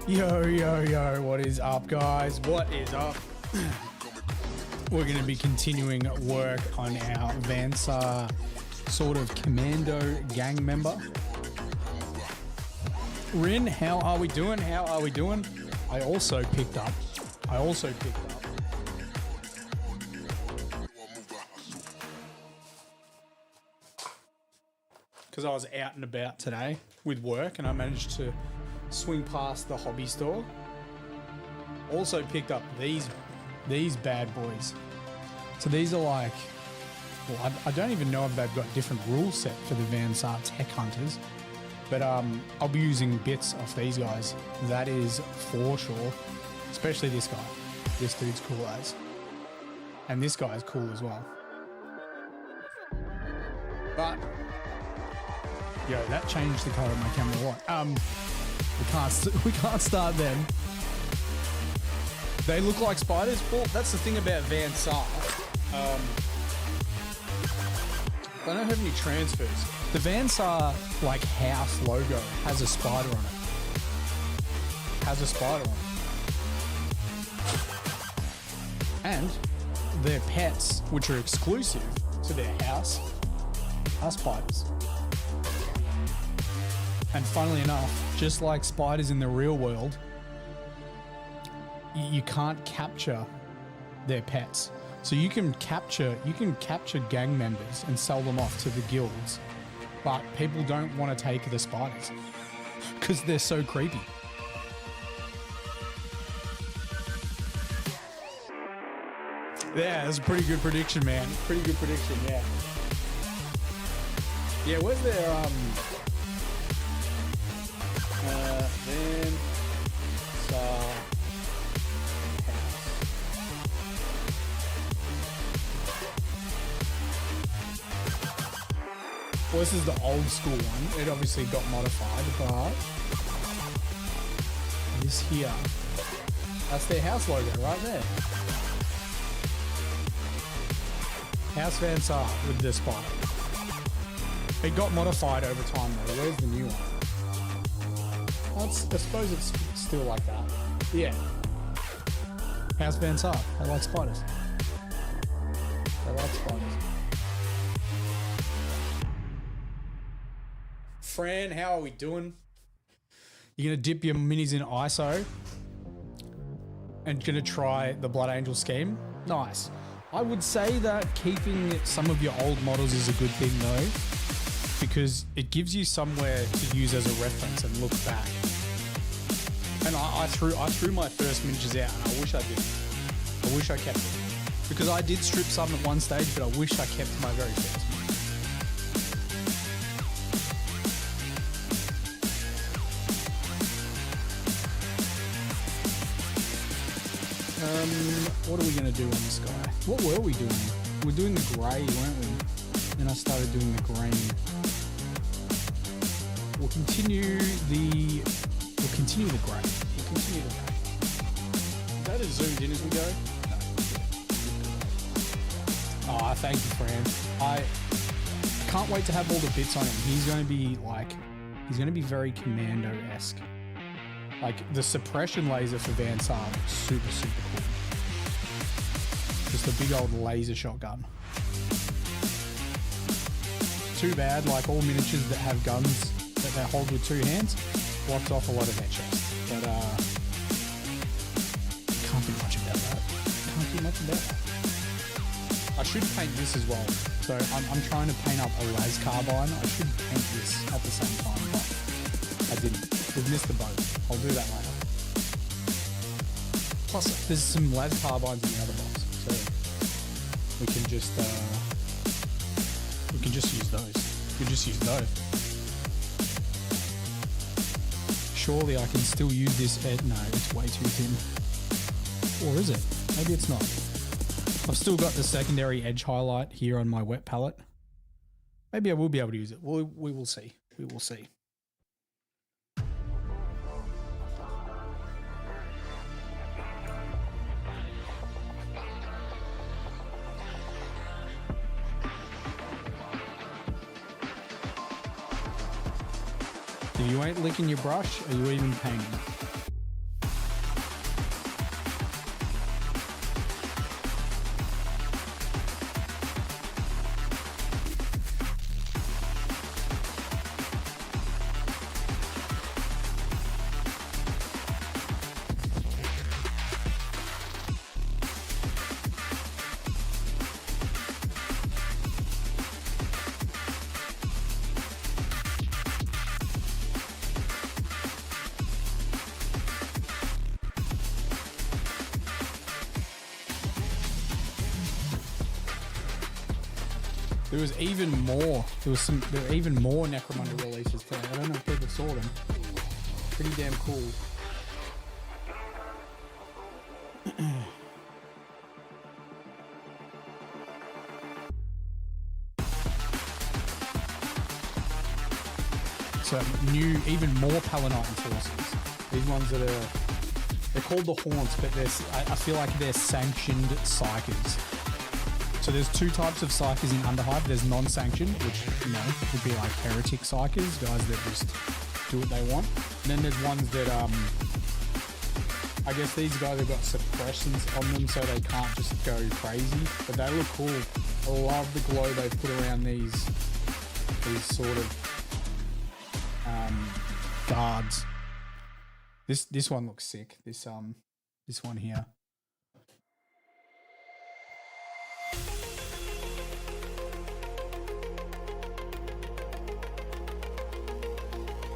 Yo, what is up, guys? What is up? We're going to be continuing work on our Saar sort of commando gang member. Rin, how are we doing? I also picked up. Because I was out and about today with work and I managed to swing past the hobby store. Also picked up these bad boys. So these are like, well, I don't even know if they've got different rule set for the Saar tech hunters, but I'll be using bits off these guys. That is for sure. Especially this guy. This dude's cool as. And this guy is cool as well. But yo, that changed the color of my camera a lot. We can't start them. They look like spiders. Well, that's the thing about Saar. They don't have any transfers. The Saar like house logo has a spider on it. And their pets, which are exclusive to their house, are spiders. And funnily enough, just like spiders in the real world, you can't capture their pets. So you can capture gang members and sell them off to the guilds, but people don't want to take the spiders because they're so creepy. Yeah, that's a pretty good prediction, man. Pretty good prediction, yeah. Yeah, where's their Saar house. Well, this is the old school one. It obviously got modified, but this here, that's their house logo right there. House Saar with the spider. It got modified over time though. Where's the new one? I suppose it's still like that. Yeah. House Saar. I like spiders. Fran, how are we doing? You're going to dip your minis in ISO and going to try the Blood Angel scheme? Nice. I would say that keeping some of your old models is a good thing though, because it gives you somewhere to use as a reference and look back. And I threw my first miniatures out and I wish I did. I wish I kept it. Because I did strip some at one stage, but I wish I kept my very first. What are we going to do on this guy? What were we doing? We're doing the grey, weren't we? Then I started doing the green. We'll continue the grey. Is that as zoomed in as we go? No. Oh, thank you, Fran. I can't wait to have all the bits on him. He's going to be very commando-esque. Like the suppression laser for Saar looks super, super cool. Just a big old laser shotgun. Too bad, like all miniatures that have guns that they hold with two hands, blocks off a lot of their chest. But can't do much about that. I should paint this as well. So I'm trying to paint up a las carbine. I should paint this at the same time, but I didn't. We've missed the boat. I'll do that later. Plus, there's some las carbines in the other box, so we can just use those. Surely I can still use this edge. No, it's way too thin. Or is it? Maybe it's not. I've still got the secondary edge highlight here on my wet palette. Maybe I will be able to use it. We will see. We will see. If you ain't licking your brush, are you even painting? There was even more. There were even more Necromunda releases today. I don't know if people saw them. Pretty damn cool. So even more Paladin forces. These ones that they're called the Haunts, but I feel like they're sanctioned psychers. So there's two types of psychers in Underhive. There's non-sanctioned, which, you know, would be like heretic psychers, guys that just do what they want. And then there's ones that, I guess these guys have got suppressants on them so they can't just go crazy. But they look cool. I love the glow they've put around these sort of guards. This one looks sick. This one here.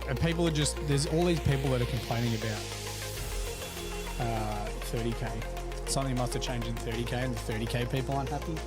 And people are just, there's all these people that are complaining about 30k. Something must have changed in 30k and the 30k people aren't happy.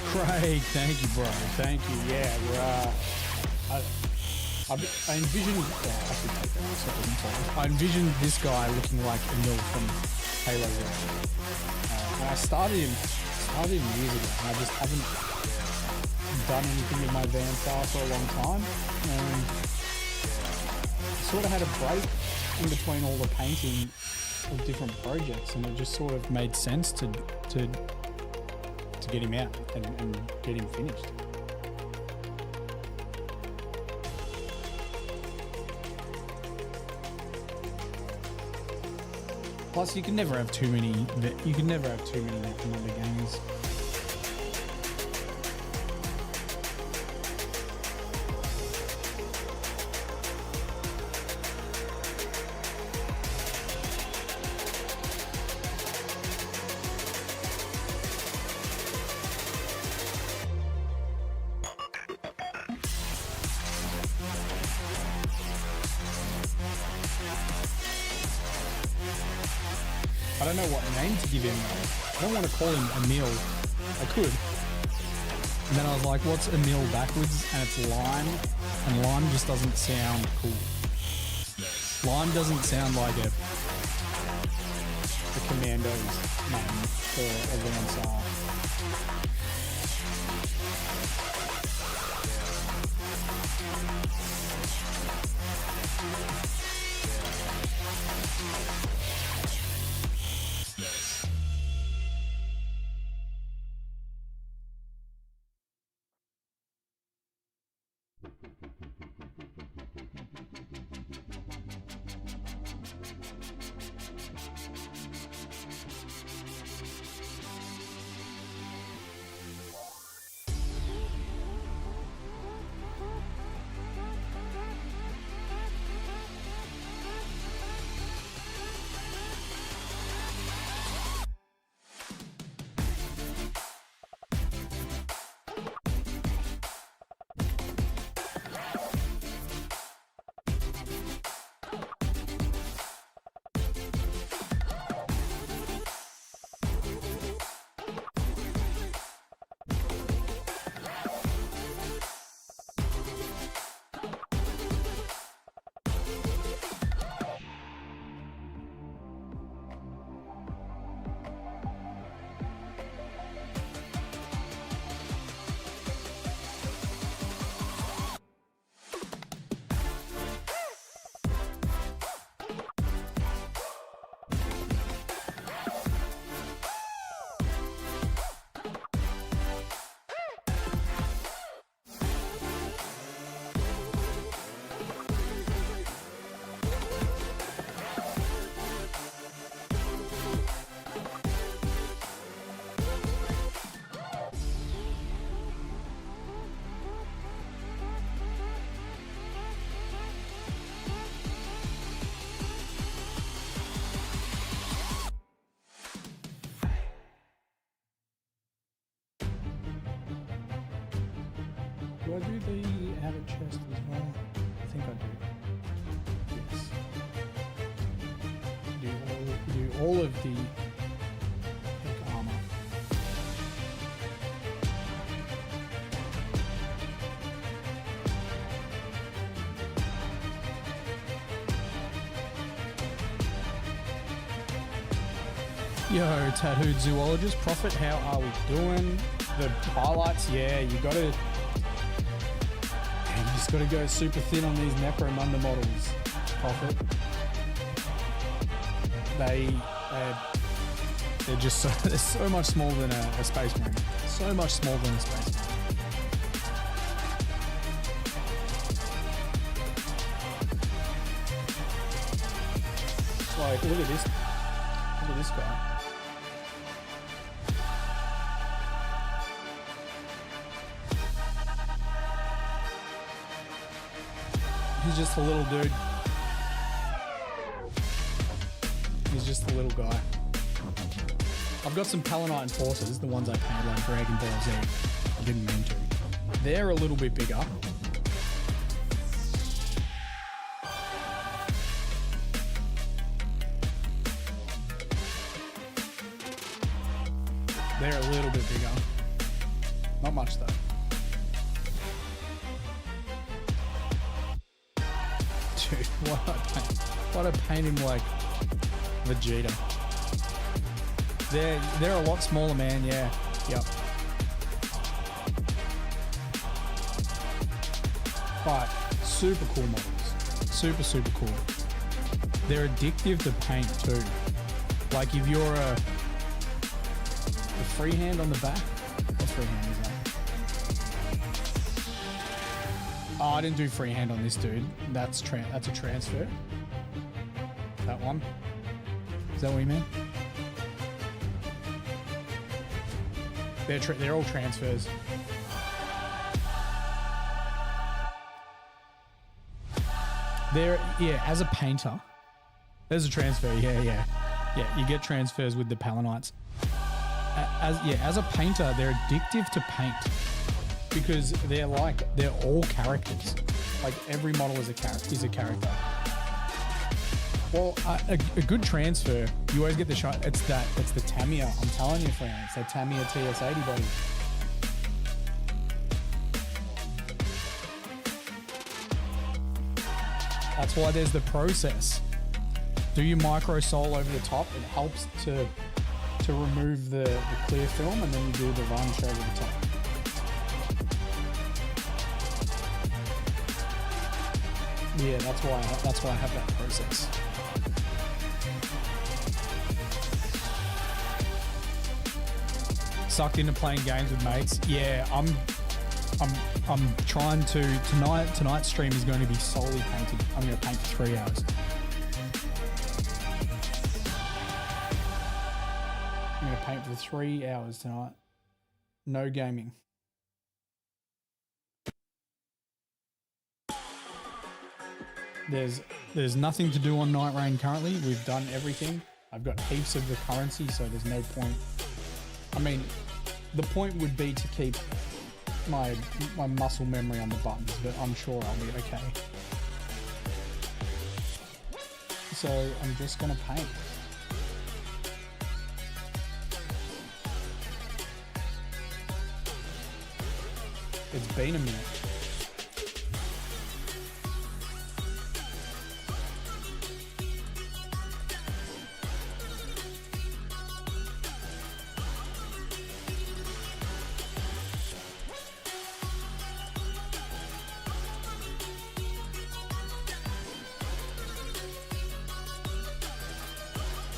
Craig, thank you, bro. Thank you. Yeah, we're. I envision. I should take that. So it wasn't told. I envisioned this guy looking like Emil from Halo. And I started him years ago, and I just haven't done anything with my Van Star for a long time. And I sort of had a break in between all the painting of different projects, and it just sort of made sense to get him out and get him finished. Plus, you can never have too many. You can never have too many Necromunda games. I don't know what name to give him. I don't want to call him Emil. I could. And then I was like, what's Emil backwards? And it's Lime. And Lime just doesn't sound cool. Lime doesn't sound like the commando's name for a Van Saar. Do I do the outer chest as well? I think I do. Yes. Do all of the heck armor. Yo, tattooed zoologist prophet, how are we doing? The highlights, yeah, you gotta just got to go super thin on these Necromunda models, Prophet. They're just they're so much smaller than a Space Marine. So much smaller than a Space Marine. Like, look at this. Look at this guy. He's just a little dude. He's just a little guy. I've got some Palanite Enforcers, the ones I painted like Dragon Ball Z. I didn't mean to. They're a little bit bigger. They're a little bit bigger. Not much though. Dude, why do I paint him like Vegeta? They're a lot smaller, man. Yeah. Yep. But super cool models. Super cool. They're addictive to paint too. Like if you're a freehand on the back. What freehand is that? Oh, I didn't do freehand on this dude. That's a transfer. That one. Is that what you mean? They're all transfers. Yeah, as a painter, there's a transfer. Yeah. You get transfers with the Palanites. As a painter, they're addictive to paint because they're all characters. Like every model is a character. Well, a good transfer, you always get the shot. It's the Tamiya. I'm telling you, friend, it's that Tamiya TS80 body. That's why there's the process. Do your micro sol over the top. It helps to remove the clear film, and then you do the varnish over the top. Yeah, that's why I have that process. Sucked into playing games with mates. Yeah, I'm trying to tonight's stream is going to be solely painting. I'm going to paint for 3 hours. I'm going to paint for 3 hours tonight. No gaming. There's nothing to do on Night Rain currently. We've done everything. I've got heaps of the currency, so there's no point. I mean, the point would be to keep my muscle memory on the buttons, but I'm sure I'll be okay. So I'm just gonna paint. It's been a minute.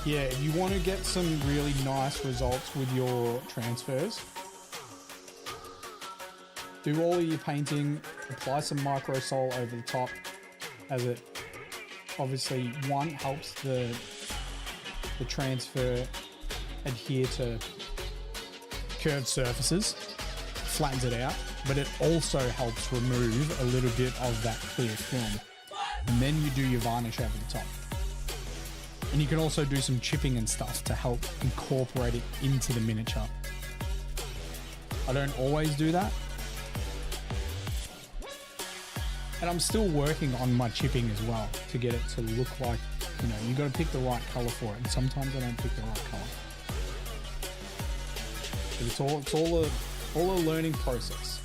Yeah, if you want to get some really nice results with your transfers, do all of your painting, apply some micro sol over the top, as it obviously, one, helps the transfer adhere to curved surfaces, flattens it out, but it also helps remove a little bit of that clear film. And then you do your varnish over the top. And you can also do some chipping and stuff to help incorporate it into the miniature. I don't always do that, And I'm still working on my chipping as well to get it to look like, you know, you got to pick the right color for it. And sometimes I don't pick the right color. But it's all a learning process.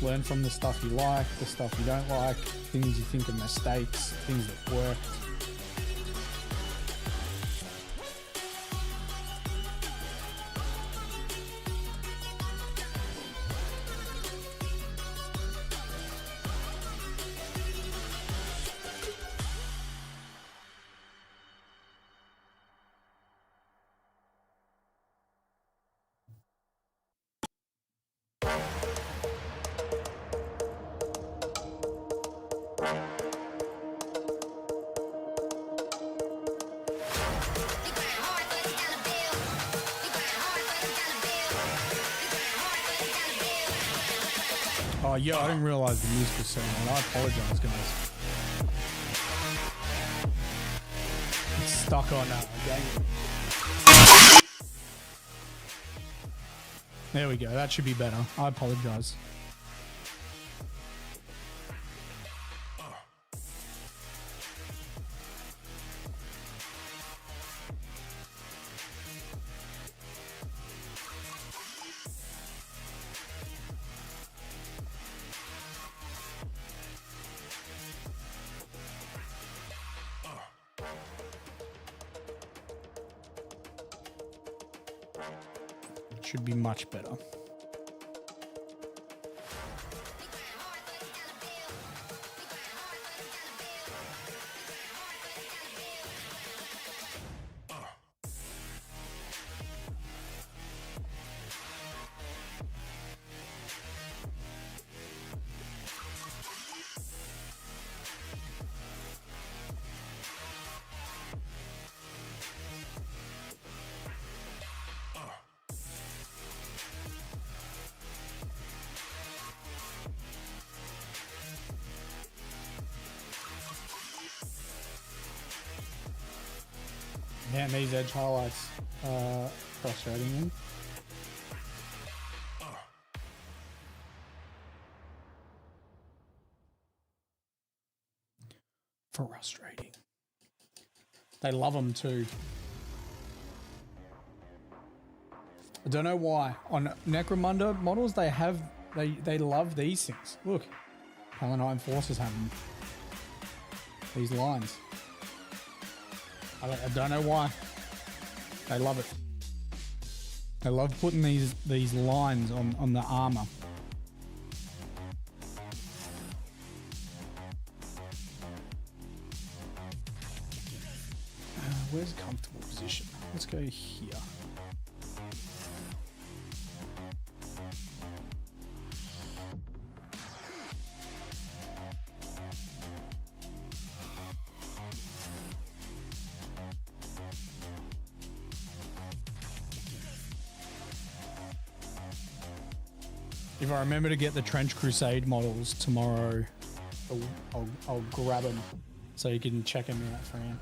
Learn from the stuff you like, the stuff you don't like, things you think are mistakes, things that worked. Oh yeah, I didn't realize the music was so loud. I apologize, guys. It's stuck on game. There we go. That should be better. I apologize. Should be much better. Man, these edge highlights are frustrating them. Frustrating. They love them too. I don't know why. On Necromunda models, they love these things. Look, Paladin Forces have them. These lines. I don't know why. They love it. They love putting these lines on the armor. Where's a comfortable position? Let's go here. If I remember to get the Trench Crusade models tomorrow, I'll grab them so you can check them out, Fran.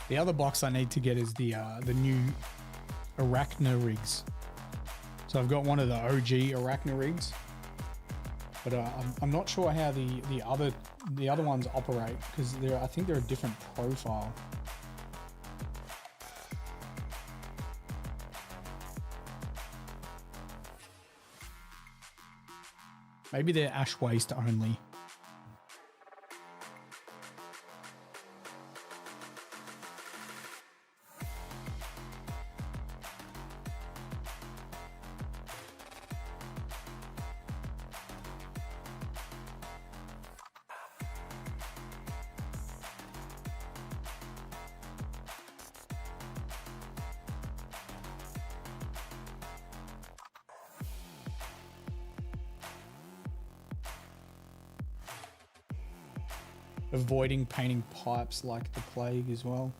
The other box I need to get is the new Arachna rigs. So I've got one of the OG Arachna rigs, but I'm not sure how the other ones operate, because I think they're a different profile. Maybe they're ash waste only. Avoiding painting pipes like the plague as well.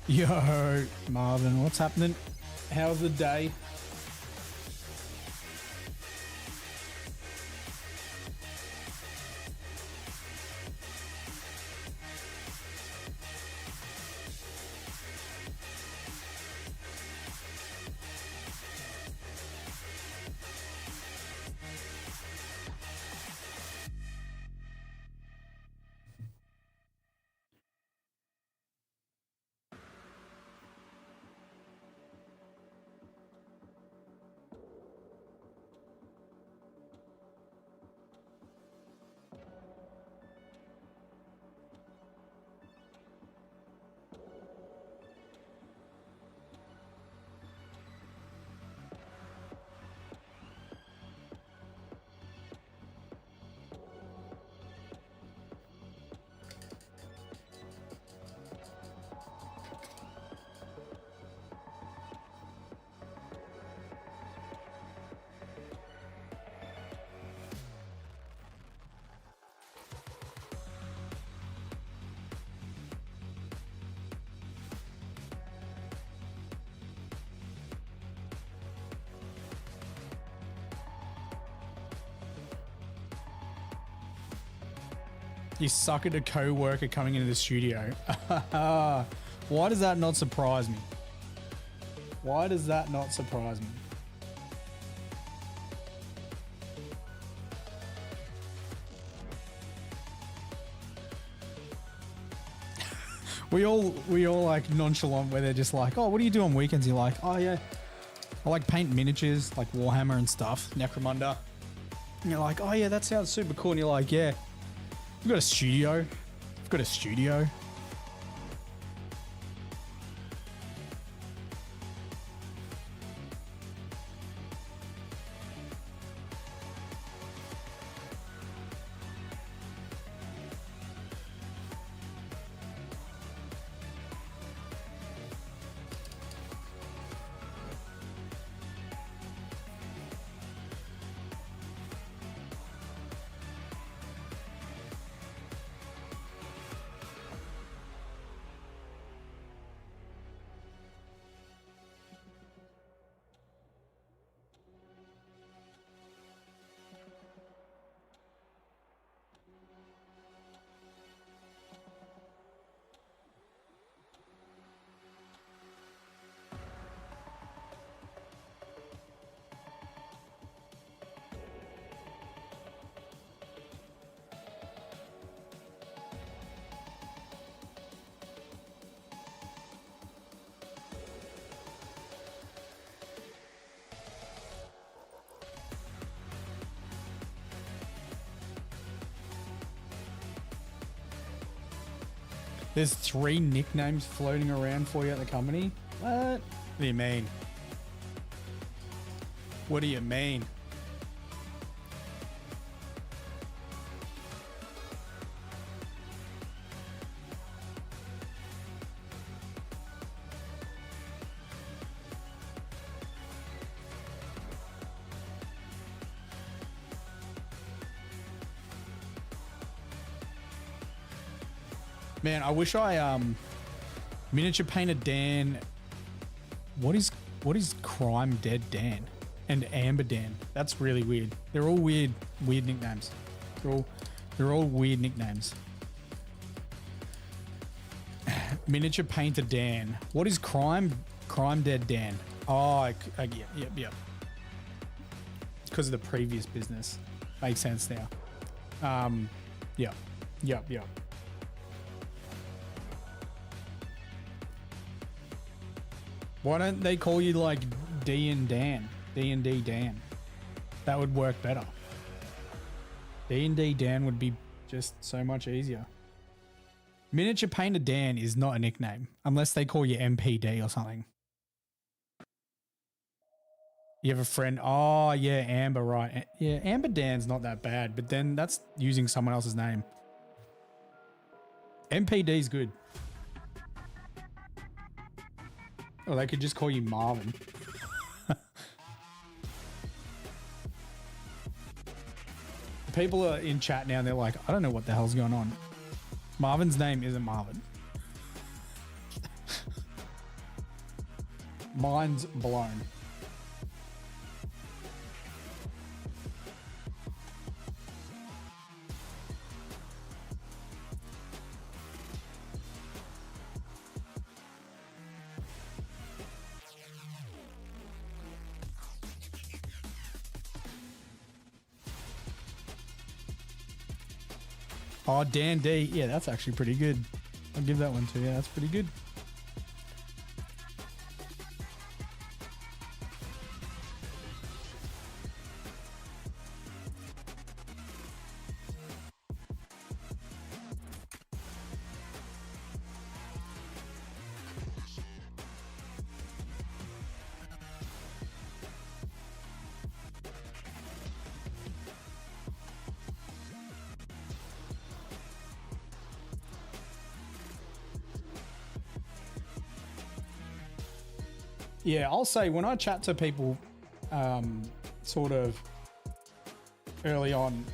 Yo, Marvin, what's happening? How's the day? You suck at a co-worker coming into the studio. Why does that not surprise me? Why does that not surprise me? We all like nonchalant where they're just like, oh, what do you do on weekends? You're like, oh yeah, I like paint miniatures like Warhammer and stuff, Necromunda. And you're like, oh yeah, that sounds super cool. And you're like, yeah. We've got a studio. We've got a studio. There's 3 nicknames floating around for you at the company? What do you mean? What do you mean? Man, I wish I miniature painter Dan. What is Crime Dead Dan and Amber Dan? That's really weird. They're all weird nicknames. They're all weird nicknames. Miniature painter Dan. What is Crime Dead Dan? Oh, yep. Because of the previous business. Makes sense now. Yep. Why don't they call you like D and Dan? D&D Dan. That would work better. D&D Dan would be just so much easier. Miniature Painter Dan is not a nickname unless they call you MPD or something. You have a friend. Oh, yeah, Amber, right. Yeah, Amber Dan's not that bad, but then that's using someone else's name. MPD's good. Or they could just call you Marvin. People are in chat now and they're like, I don't know what the hell's going on. Marvin's name isn't Marvin. Mind's blown. Oh, Dan D. Yeah, that's actually pretty good. I'll give that one to you. Yeah, that's pretty good. Yeah, I'll say when I chat to people sort of early on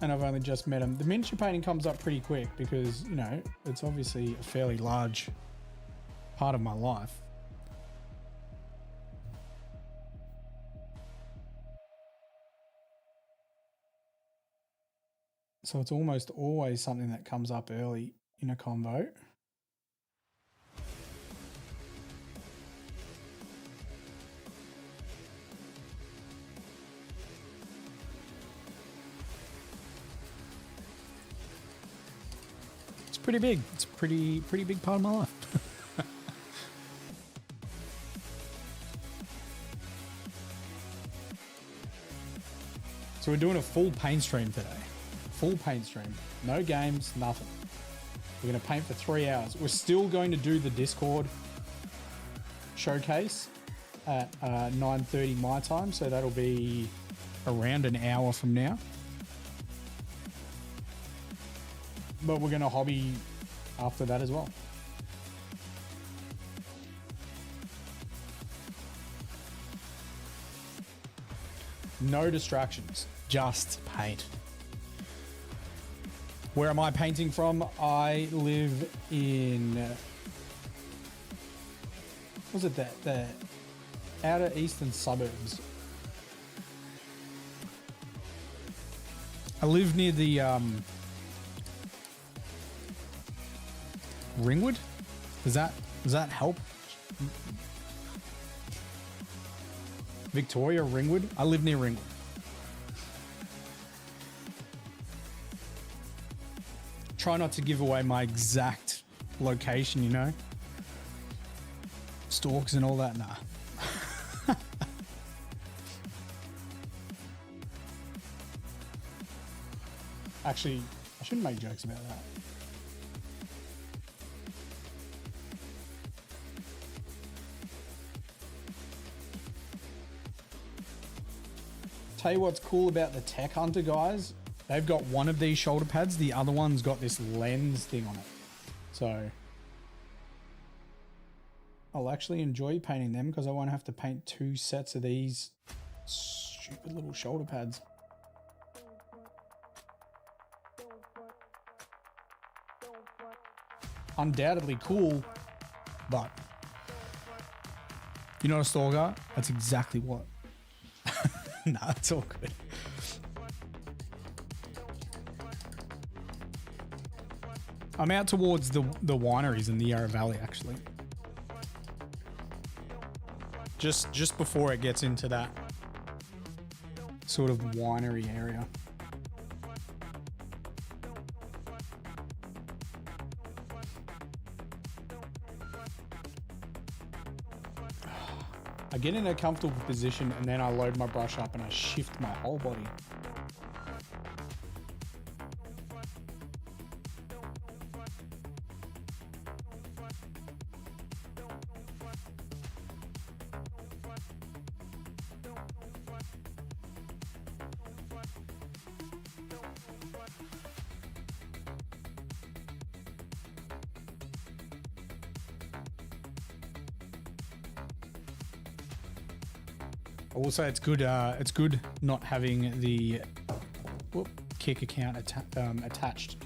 and I've only just met them, the miniature painting comes up pretty quick because, you know, it's obviously a fairly large part of my life. So it's almost always something that comes up early in a convo. Pretty big. It's a pretty big part of my life. So we're doing a full paint stream today. Full paint stream. No games, nothing. We're going to paint for 3 hours. We're still going to do the Discord showcase at 9:30 my time. So that'll be around an hour from now. But we're going to hobby after that as well. No distractions, just paint. Where am I painting from? I live in, was it the outer eastern suburbs? I live near the Ringwood? Does that help? Victoria, Ringwood? I live near Ringwood. Try not to give away my exact location, you know? Stalks and all that, nah. Actually, I shouldn't make jokes about that. Tell you what's cool about the Tech Hunter guys. They've got one of these shoulder pads. The other one's got this lens thing on it. So I'll actually enjoy painting them because I won't have to paint 2 sets of these stupid little shoulder pads. Undoubtedly cool, but you're not a stalker. That's exactly what. Nah, it's all good. I'm out towards the wineries in the Yarra Valley, actually. Just before it gets into that sort of winery area. I get in a comfortable position and then I load my brush up and I shift my whole body. I will say it's good not having the kick account attached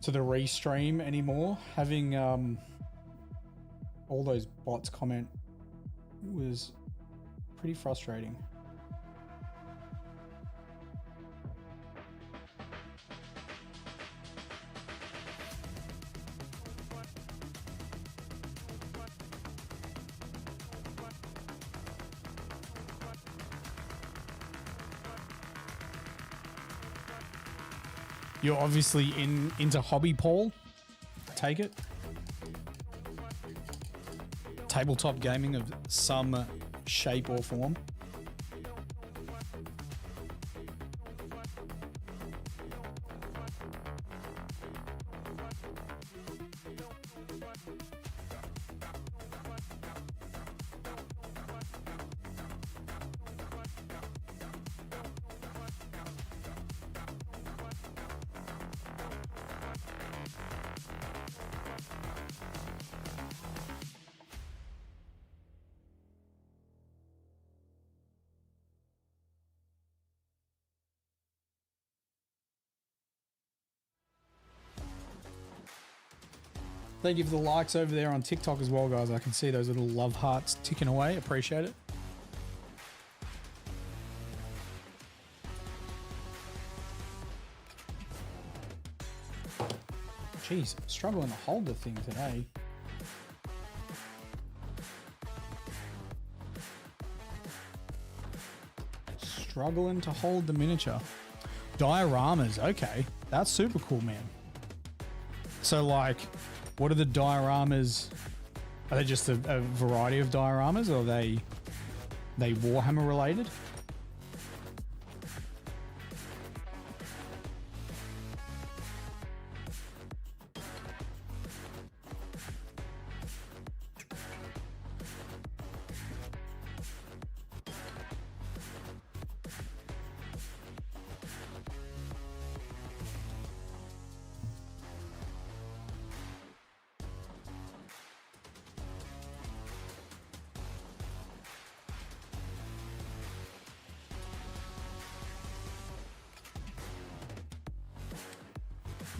to the restream anymore. Having all those bots comment was pretty frustrating. You're obviously into hobby, Paul. Take it. Tabletop gaming of some shape or form. Thank you for the likes over there on TikTok as well, guys. I can see those little love hearts ticking away. Appreciate it. Jeez, I'm struggling to hold the thing today. Struggling to hold the miniature. Dioramas, okay. That's super cool, man. So like, what are the dioramas? Are they just a variety of dioramas, or are they Warhammer related?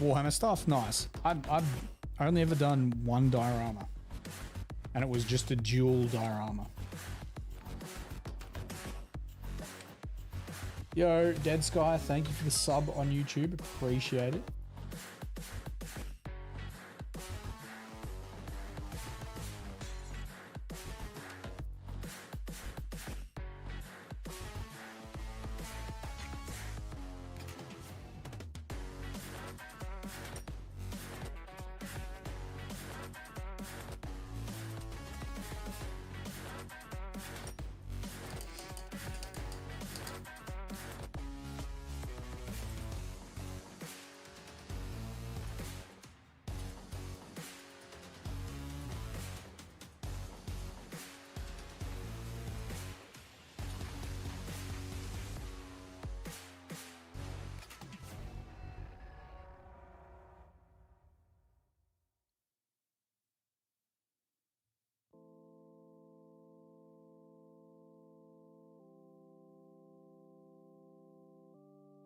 Warhammer stuff, nice. I've only ever done one diorama, and it was just a dual diorama. Yo, Dead Sky, thank you for the sub on YouTube, appreciate it.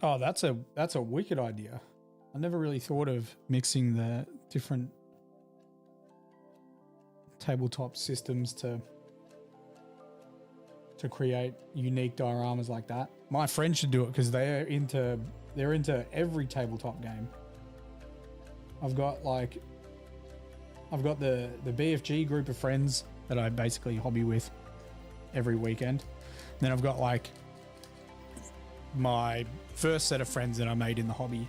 Oh, that's a wicked idea. I never really thought of mixing the different tabletop systems to create unique dioramas like that. My friends should do it because they're into every tabletop game. I've got the BFG group of friends that I basically hobby with every weekend. And then I've got like my first set of friends that I made in the hobby,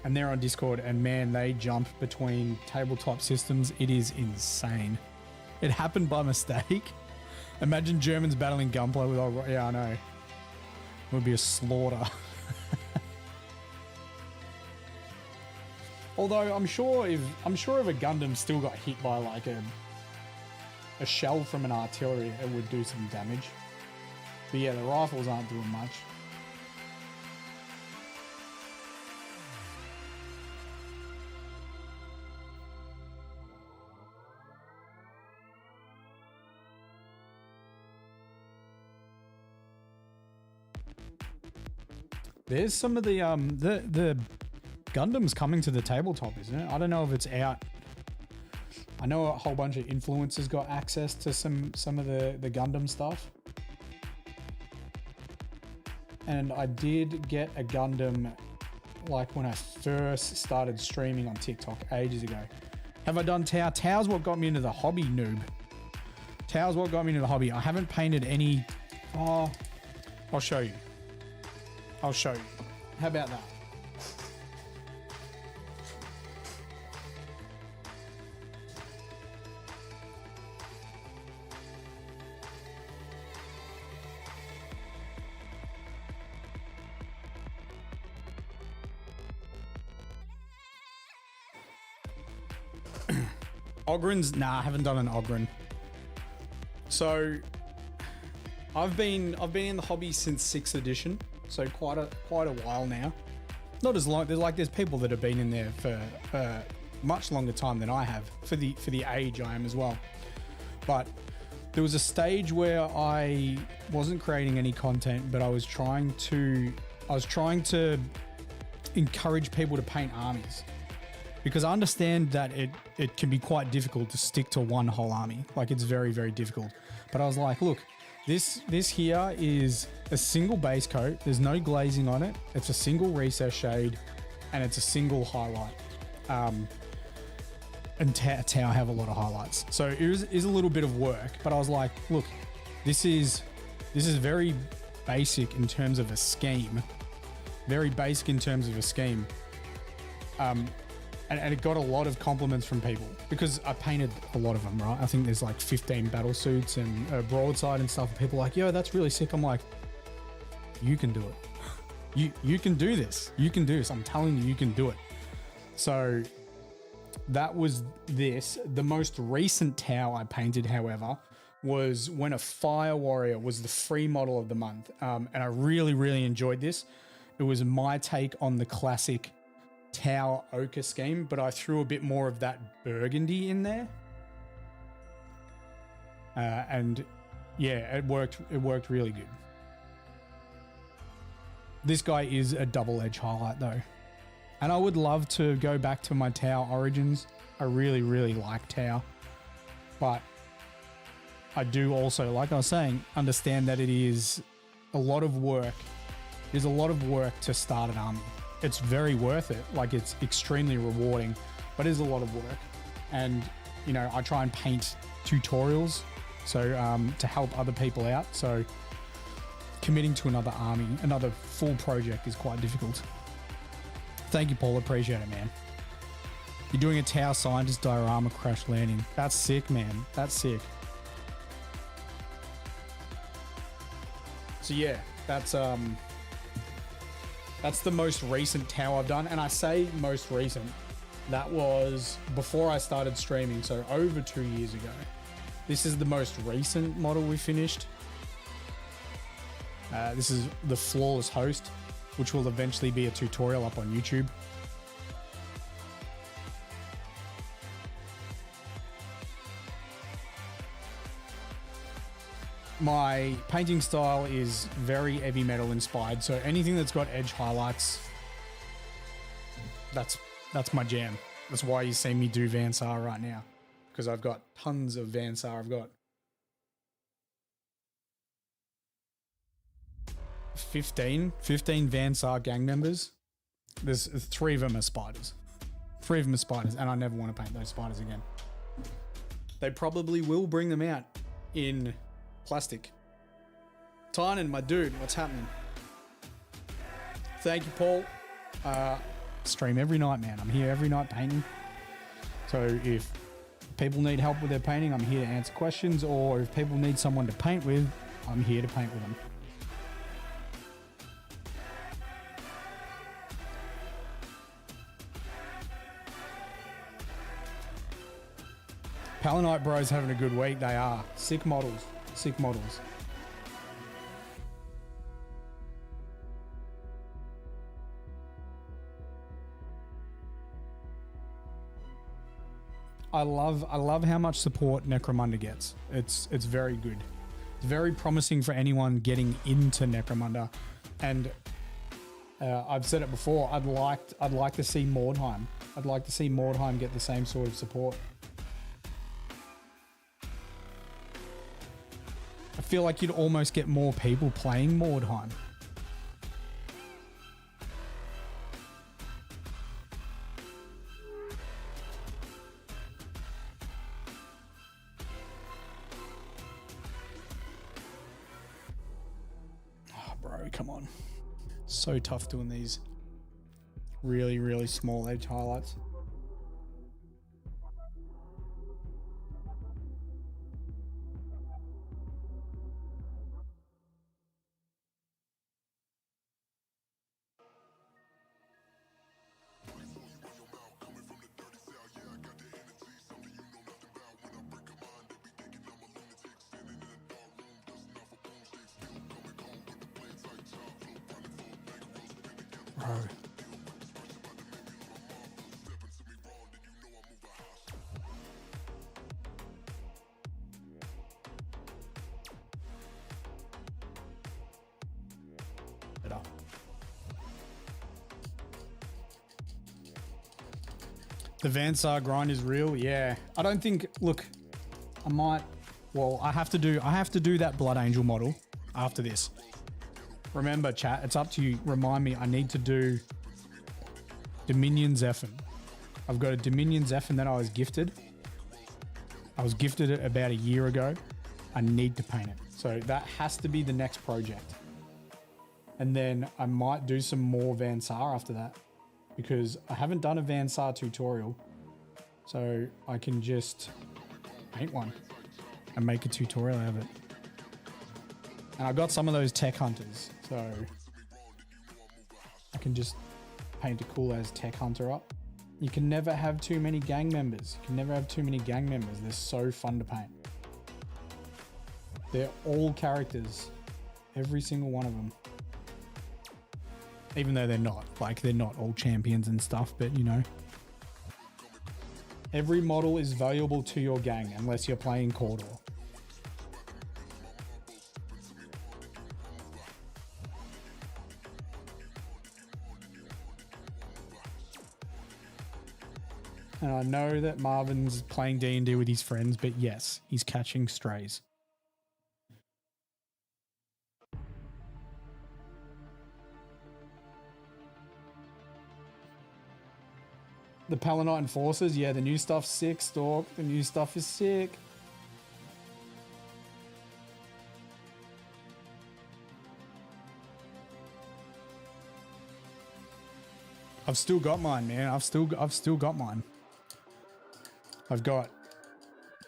and they're on Discord, and man, they jump between tabletop systems. It is insane. It happened by mistake. Imagine Germans battling Gunpla with, oh, yeah, I know. It would be a slaughter. Although I'm sure if a Gundam still got hit by like a shell from an artillery, it would do some damage. But yeah, the rifles aren't doing much. There's some of the Gundams coming to the tabletop, isn't it? I don't know if it's out. I know a whole bunch of influencers got access to some of the Gundam stuff. And I did get a Gundam like when I first started streaming on TikTok ages ago. Have I done Tau? Tau's what got me into the hobby, noob. Tau's what got me into the hobby. I haven't painted any. Oh, I'll show you. I'll show you. How about that? Ogrins? Nah, I haven't done an Ogrin. So I've been in the hobby since 6th edition, so quite a while now. Not as long. There's people that have been in there for much longer time than I have for the age I am as well. But there was a stage where I wasn't creating any content, but I was trying to encourage people to paint armies. Because I understand that it can be quite difficult to stick to one whole army. Like, it's very, very difficult. But I was like, look, this here is a single base coat. There's no glazing on it. It's a single recess shade, and it's a single highlight. And Tau have a lot of highlights. So it is a little bit of work, but I was like, look, this is very basic in terms of a scheme. Very basic in terms of a scheme. And it got a lot of compliments from people because I painted a lot of them, right? I think there's like 15 battle suits and a broadside and stuff. And people are like, yo, that's really sick. I'm like, you can do it. You can do this. You can do this. I'm telling you can do it. So that was this. The most recent Tau I painted, however, was when a Fire Warrior was the free model of the month. And I really, really enjoyed this. It was my take on the classic Tau ochre scheme, but I threw a bit more of that burgundy in there. And yeah, it worked really good. This guy is a double-edged highlight though. And I would love to go back to my Tau origins. I really, really like Tau. But I do also, like I was saying, understand that it is a lot of work. There's a lot of work to start an army. It's very worth it. Like, it's extremely rewarding, but it is a lot of work. And, you know, I try and paint tutorials so to help other people out. So committing to another army, another full project is quite difficult. Thank you, Paul. Appreciate it, man. You're doing a Tau scientist diorama crash landing. That's sick, man. That's sick. So yeah, that's the most recent Tau I've done. And I say most recent, that was before I started streaming, so over 2 years ago. This is the most recent model we finished. This is the Flawless Host, which will eventually be a tutorial up on YouTube. my painting style is very heavy metal inspired. So anything that's got edge highlights, that's my jam. That's why you see me do Van Saar right now, because I've got tons of Van Saar. I've got 15 Van Saar gang members. There's 3 of them are spiders. 3 of them are spiders, and I never want to paint those spiders again. They probably will bring them out in plastic. Tynan, my dude, what's happening? Thank you, Paul. Stream every night, man. I'm here every night painting. So if people need help with their painting, I'm here to answer questions, or if people need someone to paint with, I'm here to paint with them. Palanite Bros having a good week. They are. Sick models. Sick models. I love how much support Necromunda gets. It's very good. It's very promising for anyone getting into Necromunda. And I've said it before, I'd like to see Mordheim. I'd like to see Mordheim get the same sort of support. I feel like you'd almost get more people playing Mordheim. Oh, bro, come on. So tough doing these really, really small edge highlights. Bro. The Van Saar grind is real, yeah. I don't think. Look, I might. Well, I have to do that Blood Angel model after this. Remember, chat, it's up to you. Remind me, I need to do Dominion Zephyr. I've got a Dominion Zephyr that I was gifted. I was gifted it about a year ago. I need to paint it. So that has to be the next project. And then I might do some more Van Saar after that, because I haven't done a Van Saar tutorial. So I can just paint one and make a tutorial out of it. And I got some of those tech hunters, so I can just paint a cool as tech hunter up. You can never have too many gang members. You can never have too many gang members. They're so fun to paint. They're all characters, every single one of them. Even though they're not, like, they're not all champions and stuff, but you know. Every model is valuable to your gang unless you're playing Cawdor. And I know that Marvin's playing D&D with his friends, but yes, he's catching strays. The Palanite Enforcers, yeah, the new stuff's sick, Stork. The new stuff is sick. I've still got mine, man. I've still got mine. I've got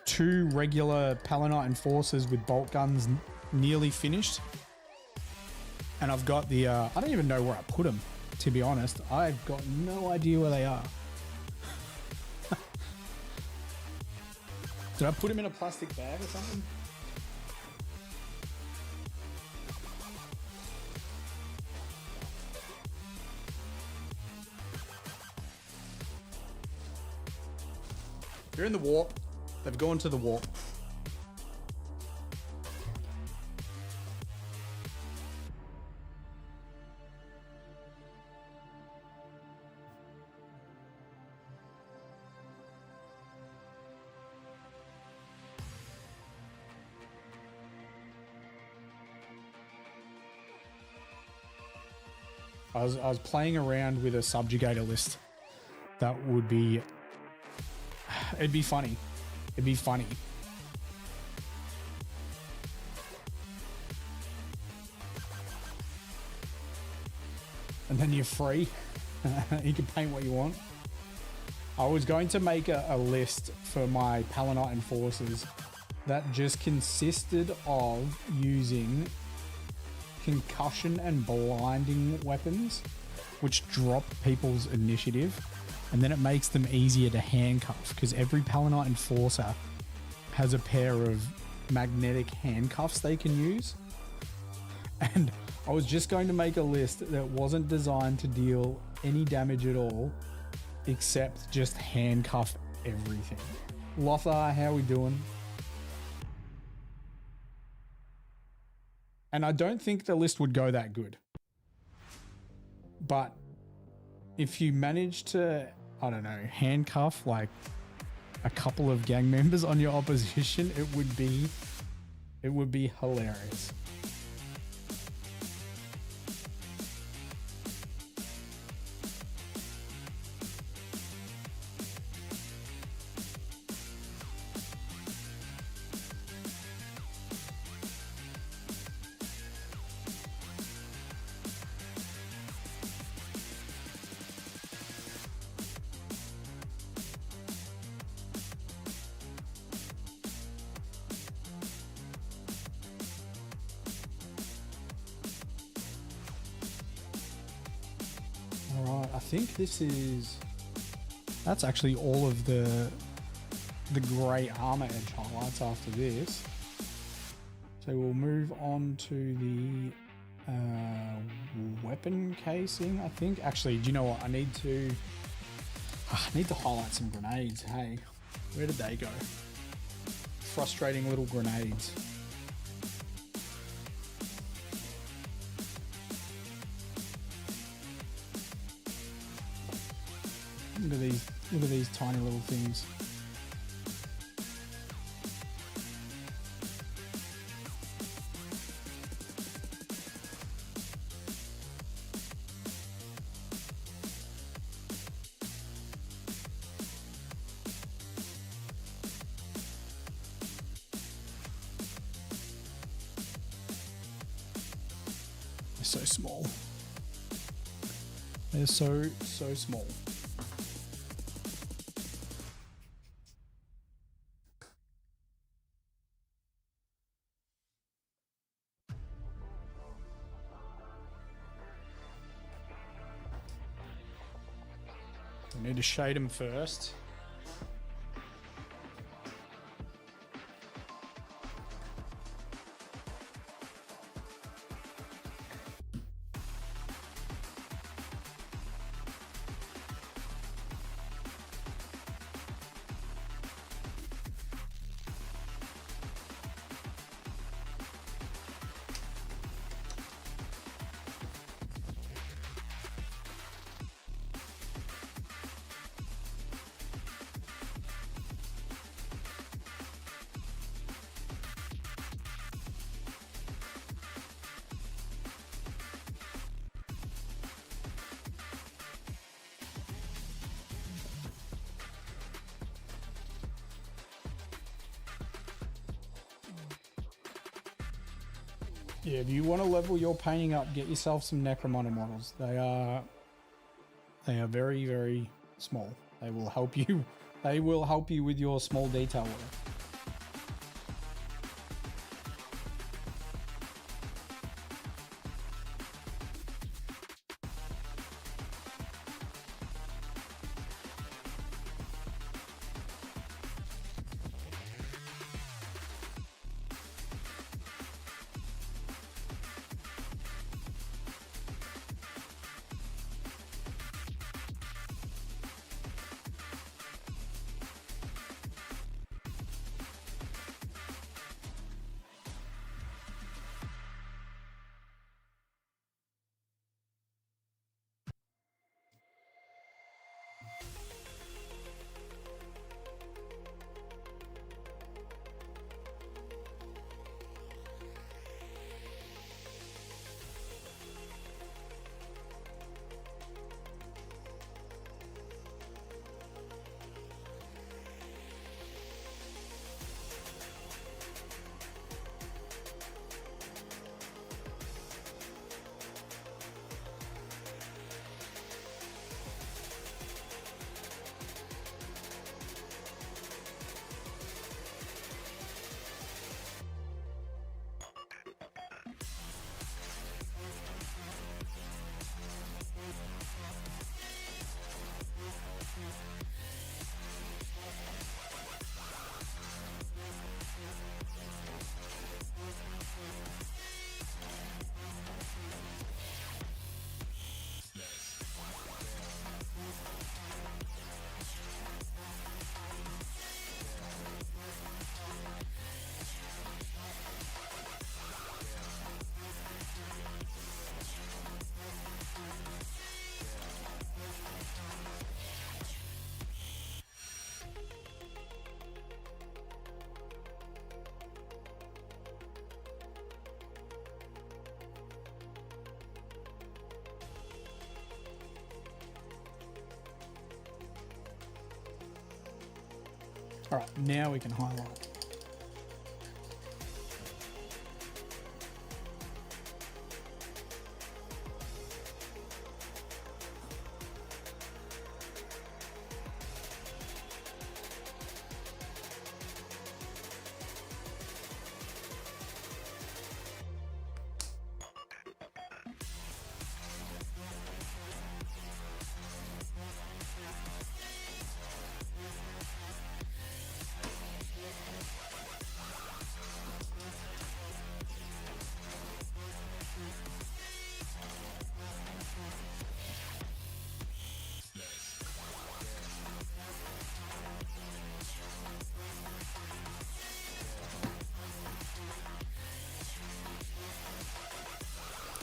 2 regular Palanite Enforcers with bolt guns nearly finished. And I've got the, I don't even know where I put them, to be honest. I've got no idea where they are. Did I put them in a plastic bag or something? They're in the warp. They've gone to the warp. I was playing around with a subjugator list that would be, it'd be funny. It'd be funny. And then you're free. You can paint what you want. I was going to make a list for my Palanite Enforcers that just consisted of using concussion and blinding weapons, which drop people's initiative, and then it makes them easier to handcuff because every Palanite Enforcer has a pair of magnetic handcuffs they can use. And I was just going to make a list that wasn't designed to deal any damage at all, except just handcuff everything. Lothar, how we doing? And I don't think the list would go that good. But if you manage to, I don't know, handcuff like a couple of gang members on your opposition, it would be hilarious. That's actually all of the grey armor edge highlights after this. So we'll move on to the weapon casing, I think. Actually, do you know what? I need to highlight some grenades. Hey, where did they go? Frustrating little grenades. Look at these tiny little things. They're so small. They're so small. We need to shade them first. Yeah, if you want to level your painting up, get yourself some Necromunda models. They are very, very small. They will help you. They will help you with your small detail work. All right, now we can highlight.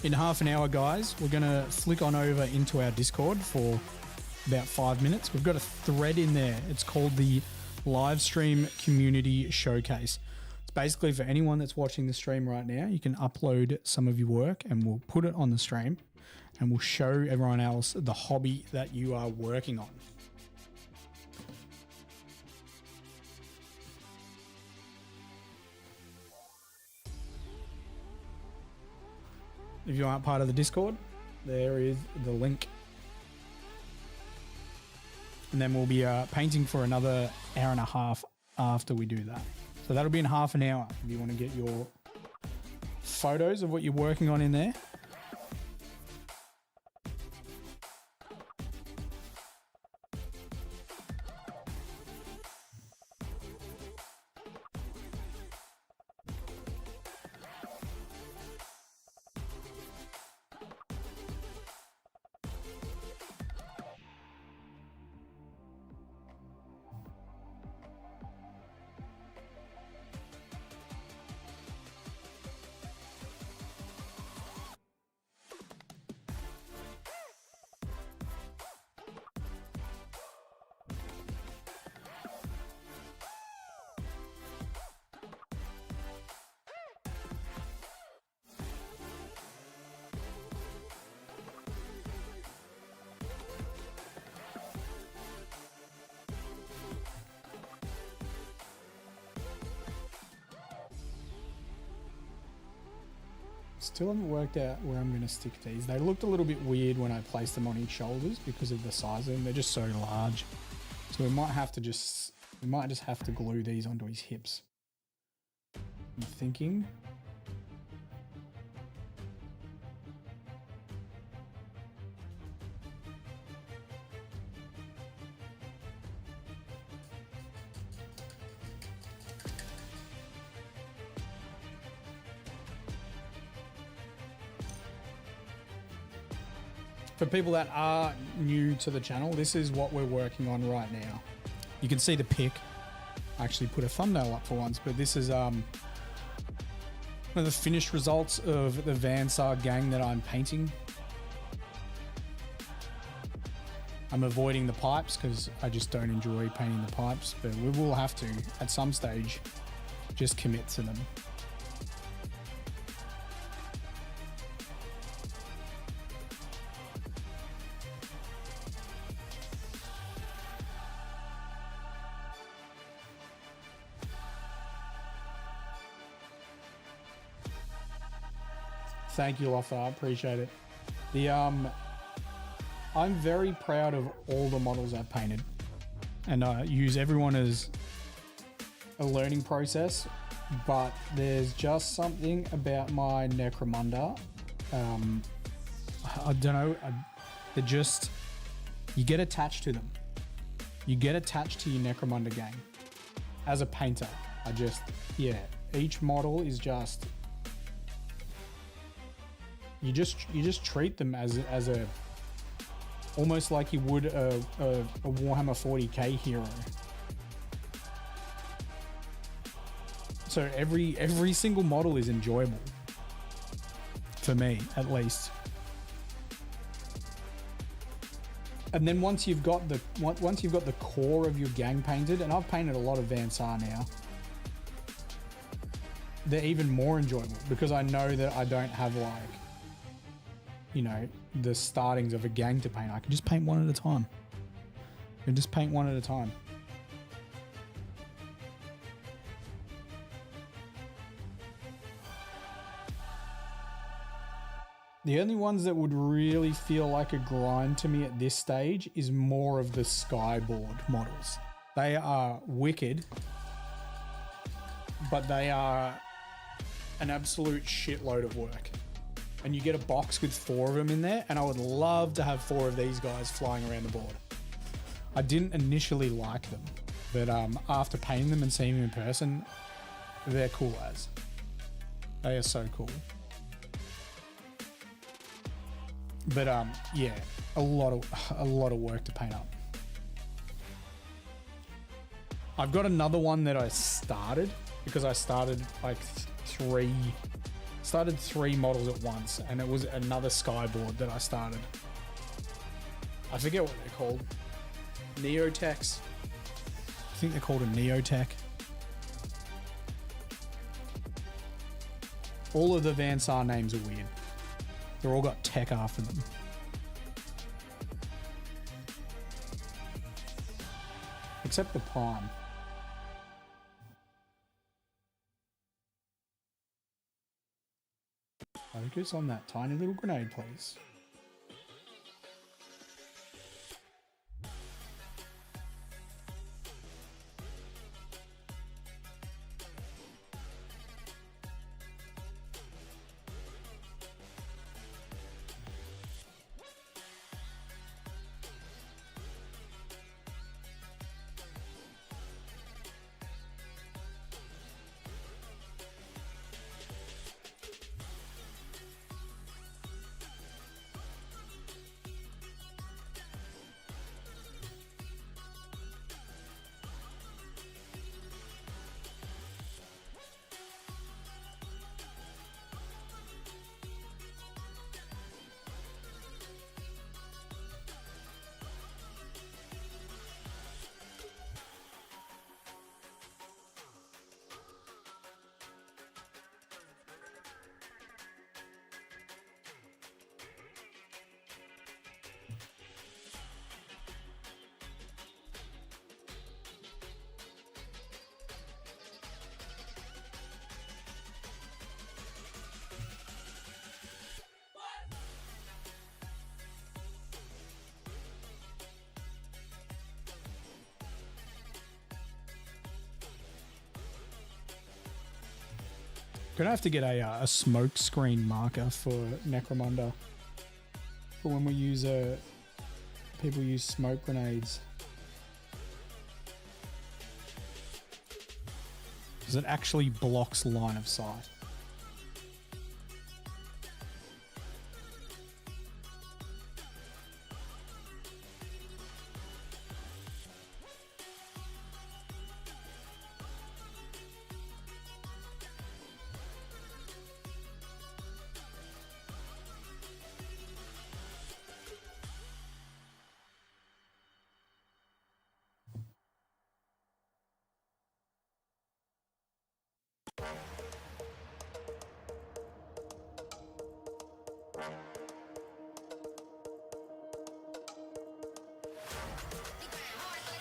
In half an hour, guys, we're going to flick on over into our Discord for about 5 minutes. We've got a thread in there. It's called the Live Stream Community Showcase. It's basically for anyone that's watching the stream right now. You can upload some of your work and we'll put it on the stream and we'll show everyone else the hobby that you are working on. If you aren't part of the Discord, there is the link. And then we'll be painting for another hour and a half after we do that. So that'll be in half an hour if you want to get your photos of what you're working on in there. Still haven't worked out where I'm going to stick these. They looked a little bit weird when I placed them on his shoulders because of the size of them. They're just so large. So we might just have to glue these onto his hips. I'm thinking. For people that are new to the channel, this is what we're working on right now. You can see the pic. I actually put a thumbnail up for once, but this is one of the finished results of the Saar gang that I'm painting. I'm avoiding the pipes because I just don't enjoy painting the pipes, but we will have to, at some stage, just commit to them. Thank you, Lothar. I appreciate it. I'm very proud of all the models I've painted, and I use everyone as a learning process. But there's just something about my Necromunda. I don't know. They're just, you get attached to them. You get attached to your Necromunda gang. As a painter, each model is just. You just treat them as a almost like you would a Warhammer 40k hero. So every single model is enjoyable for me, at least. And then once you've got the core of your gang painted, and I've painted a lot of Saar now, they're even more enjoyable because I know that I don't have the startings of a gang to paint. I can just paint one at a time. The only ones that would really feel like a grind to me at this stage is more of the skyboard models. They are wicked, but they are an absolute shitload of work. And you get a box with 4 of them in there, and I would love to have 4 of these guys flying around the board. I didn't initially like them, but after painting them and seeing them in person, they're cool as. They are so cool. But yeah, a lot of work to paint up. I've got another one that I started because I started like 3 models at once, and it was another skyboard that I started. I forget what they're called. Neotechs. I think they're called a Neotech. All of the Van Saar names are weird. They're all got tech after them. Except the Prime. Focus on that tiny little grenade, please. Gonna have to get a smoke screen marker for Necromunda for when we use people use smoke grenades, because it actually blocks line of sight.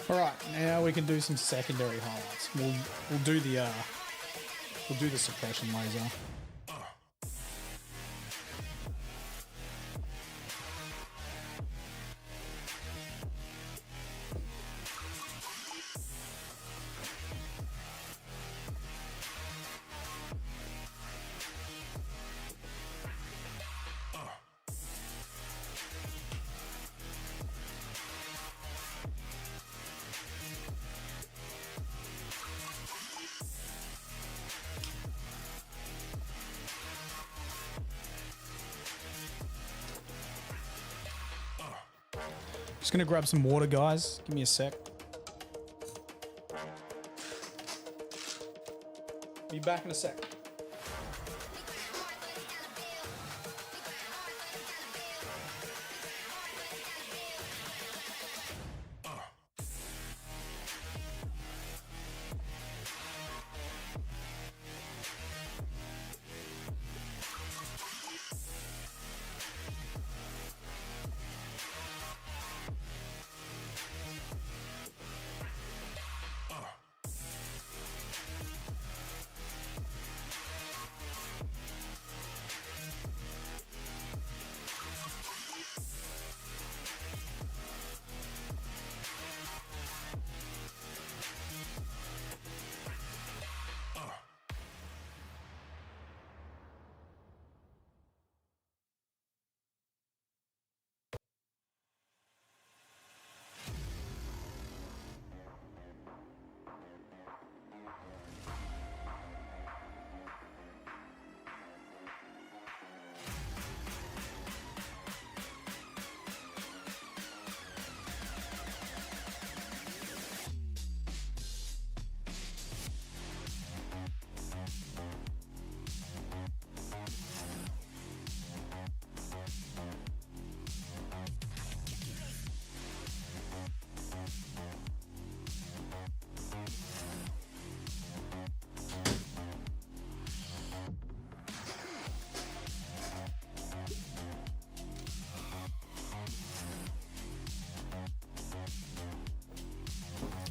All right, now we can do some secondary highlights. We'll do the suppression laser. Just gonna grab some water, guys. Give me a sec. Be back in a sec.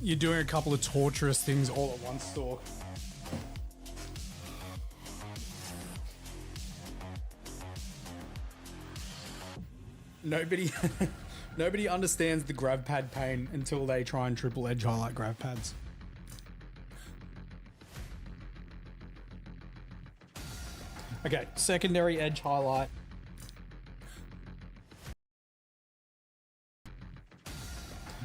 You're doing a couple of torturous things all at once, Stork. Nobody nobody understands the grav pad pain until they try and triple edge highlight grav pads. Okay, secondary edge highlight.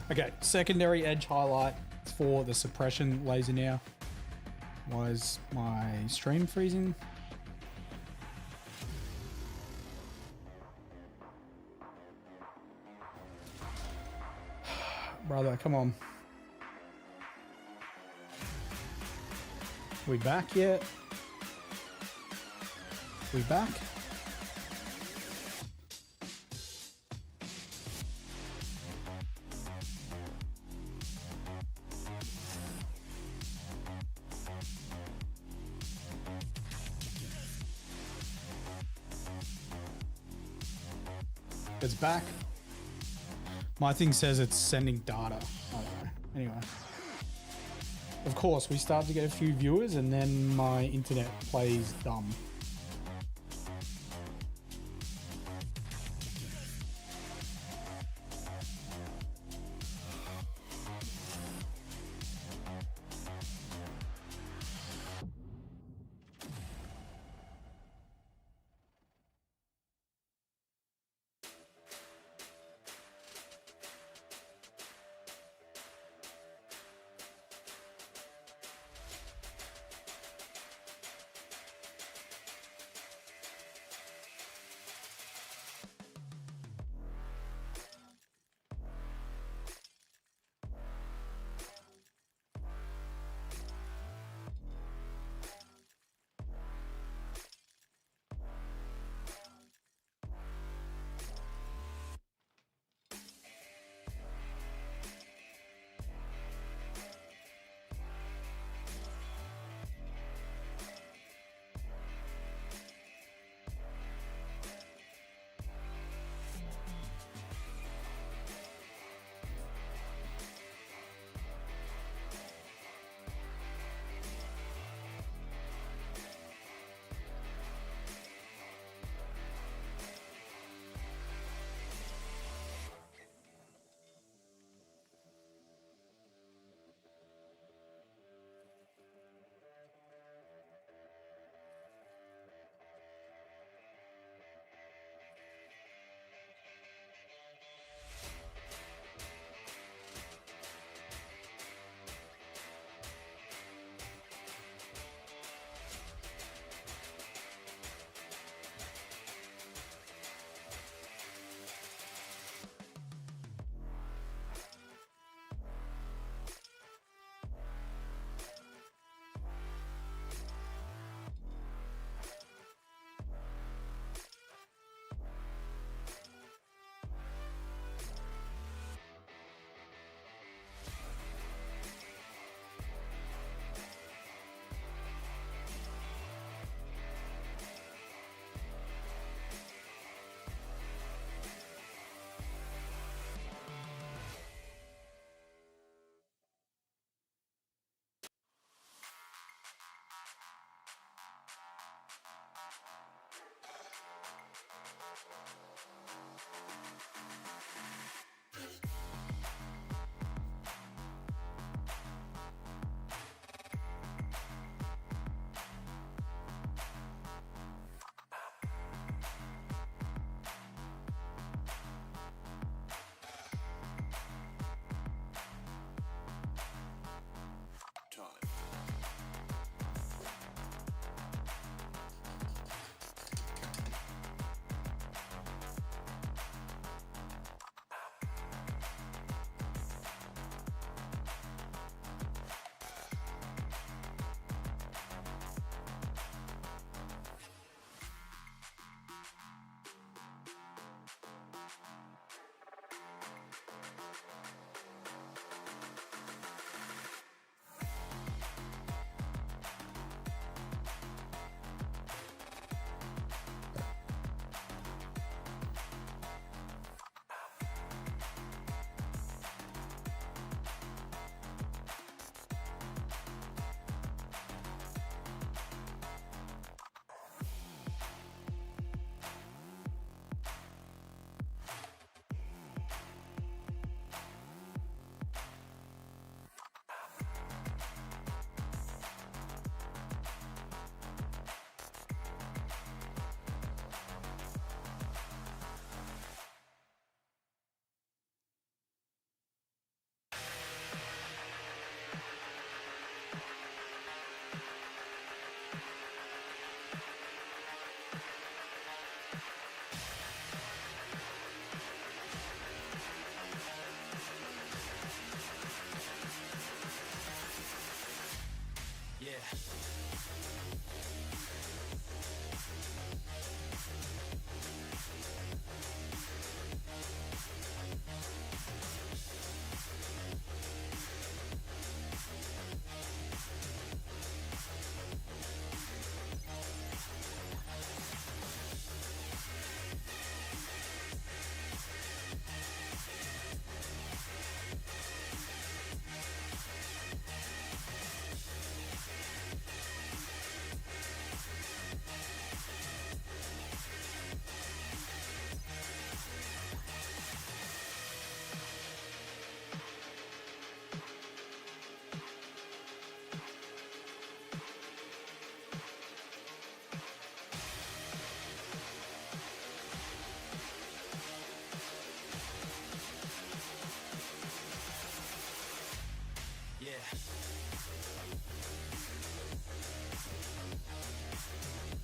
Okay, secondary edge highlight for the suppression laser now. Why is my stream freezing? Brother, come on. We back yet? We back? It's back. My thing says it's sending data. I don't know. Anyway. Of course, we start to get a few viewers and then my internet plays dumb.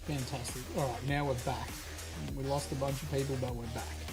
Fantastic. All right, now we're back. We lost a bunch of people, but we're back.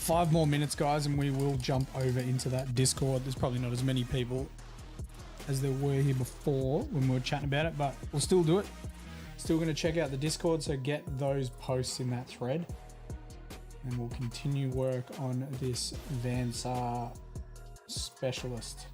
5 more minutes, guys, and we will jump over into that Discord. There's probably not as many people as there were here before when we were chatting about it, but we'll still do it. Still going to check out the Discord, so get those posts in that thread. And we'll continue work on this Saar specialist.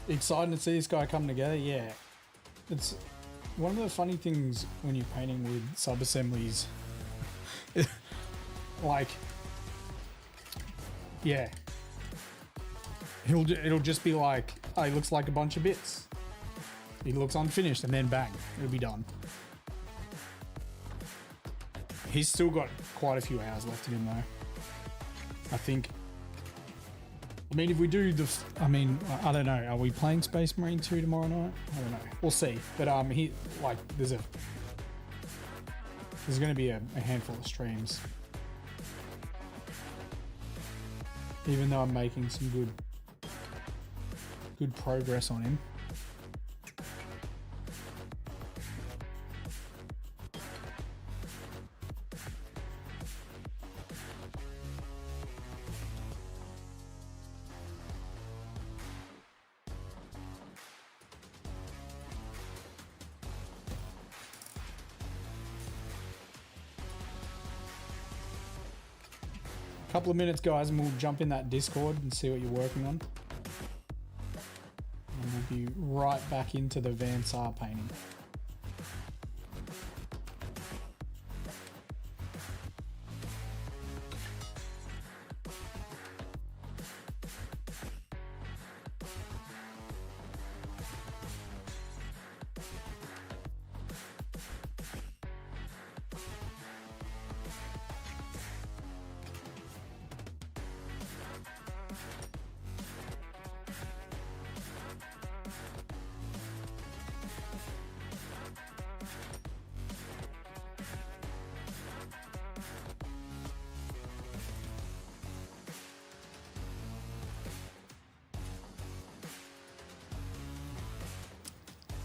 Excited to see this guy come together. Yeah, it's one of the funny things when you're painting with sub assemblies. Like, yeah, it'll just be like, oh, he looks like a bunch of bits. He looks unfinished, and then bang, it'll be done. He's still got quite a few hours left in him though. I think. I mean, if we do I don't know. Are we playing Space Marine 2 tomorrow night? I don't know. We'll see. But there's going to be a handful of streams. Even though I'm making some good progress on him. Couple of minutes, guys, and we'll jump in that Discord and see what you're working on. And we'll be right back into the Saar painting.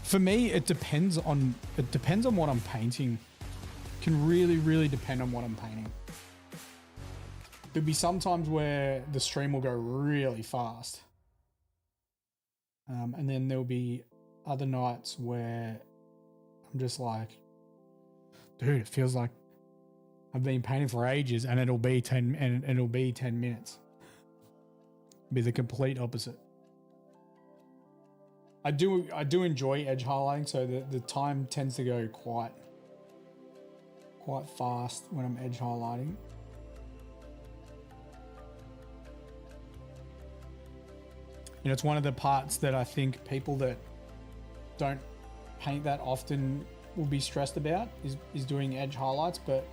For me, it depends on what I'm painting. It can really depend on what I'm painting. There'll be some times where the stream will go really fast. And then there'll be other nights where I'm just like, dude, it feels like I've been painting for ages, and it'll be 10 minutes. Be the complete opposite. I do enjoy edge highlighting, so the time tends to go quite fast when I'm edge highlighting. You know, it's one of the parts that I think people that don't paint that often will be stressed about is doing edge highlights, but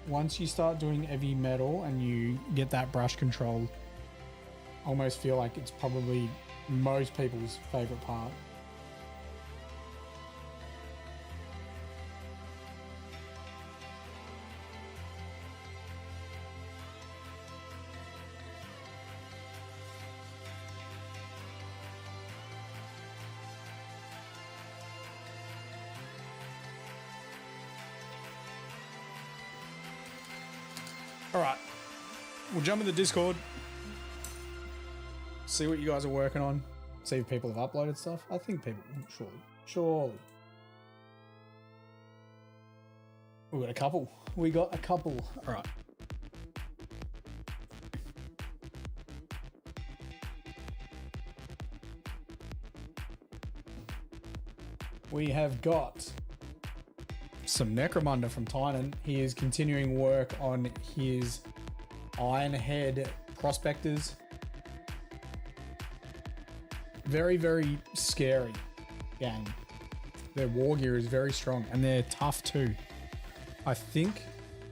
once you start doing heavy metal and you get that brush control, I almost feel like it's probably most people's favorite part. All right, we'll jump in the Discord. See what you guys are working on. See if people have uploaded stuff. I think people, surely. We got a couple. All right. We have got some Necromunda from Tynan. He is continuing work on his Ironhead Prospectors. Very scary gang. Their war gear is very strong, and they're tough too. I think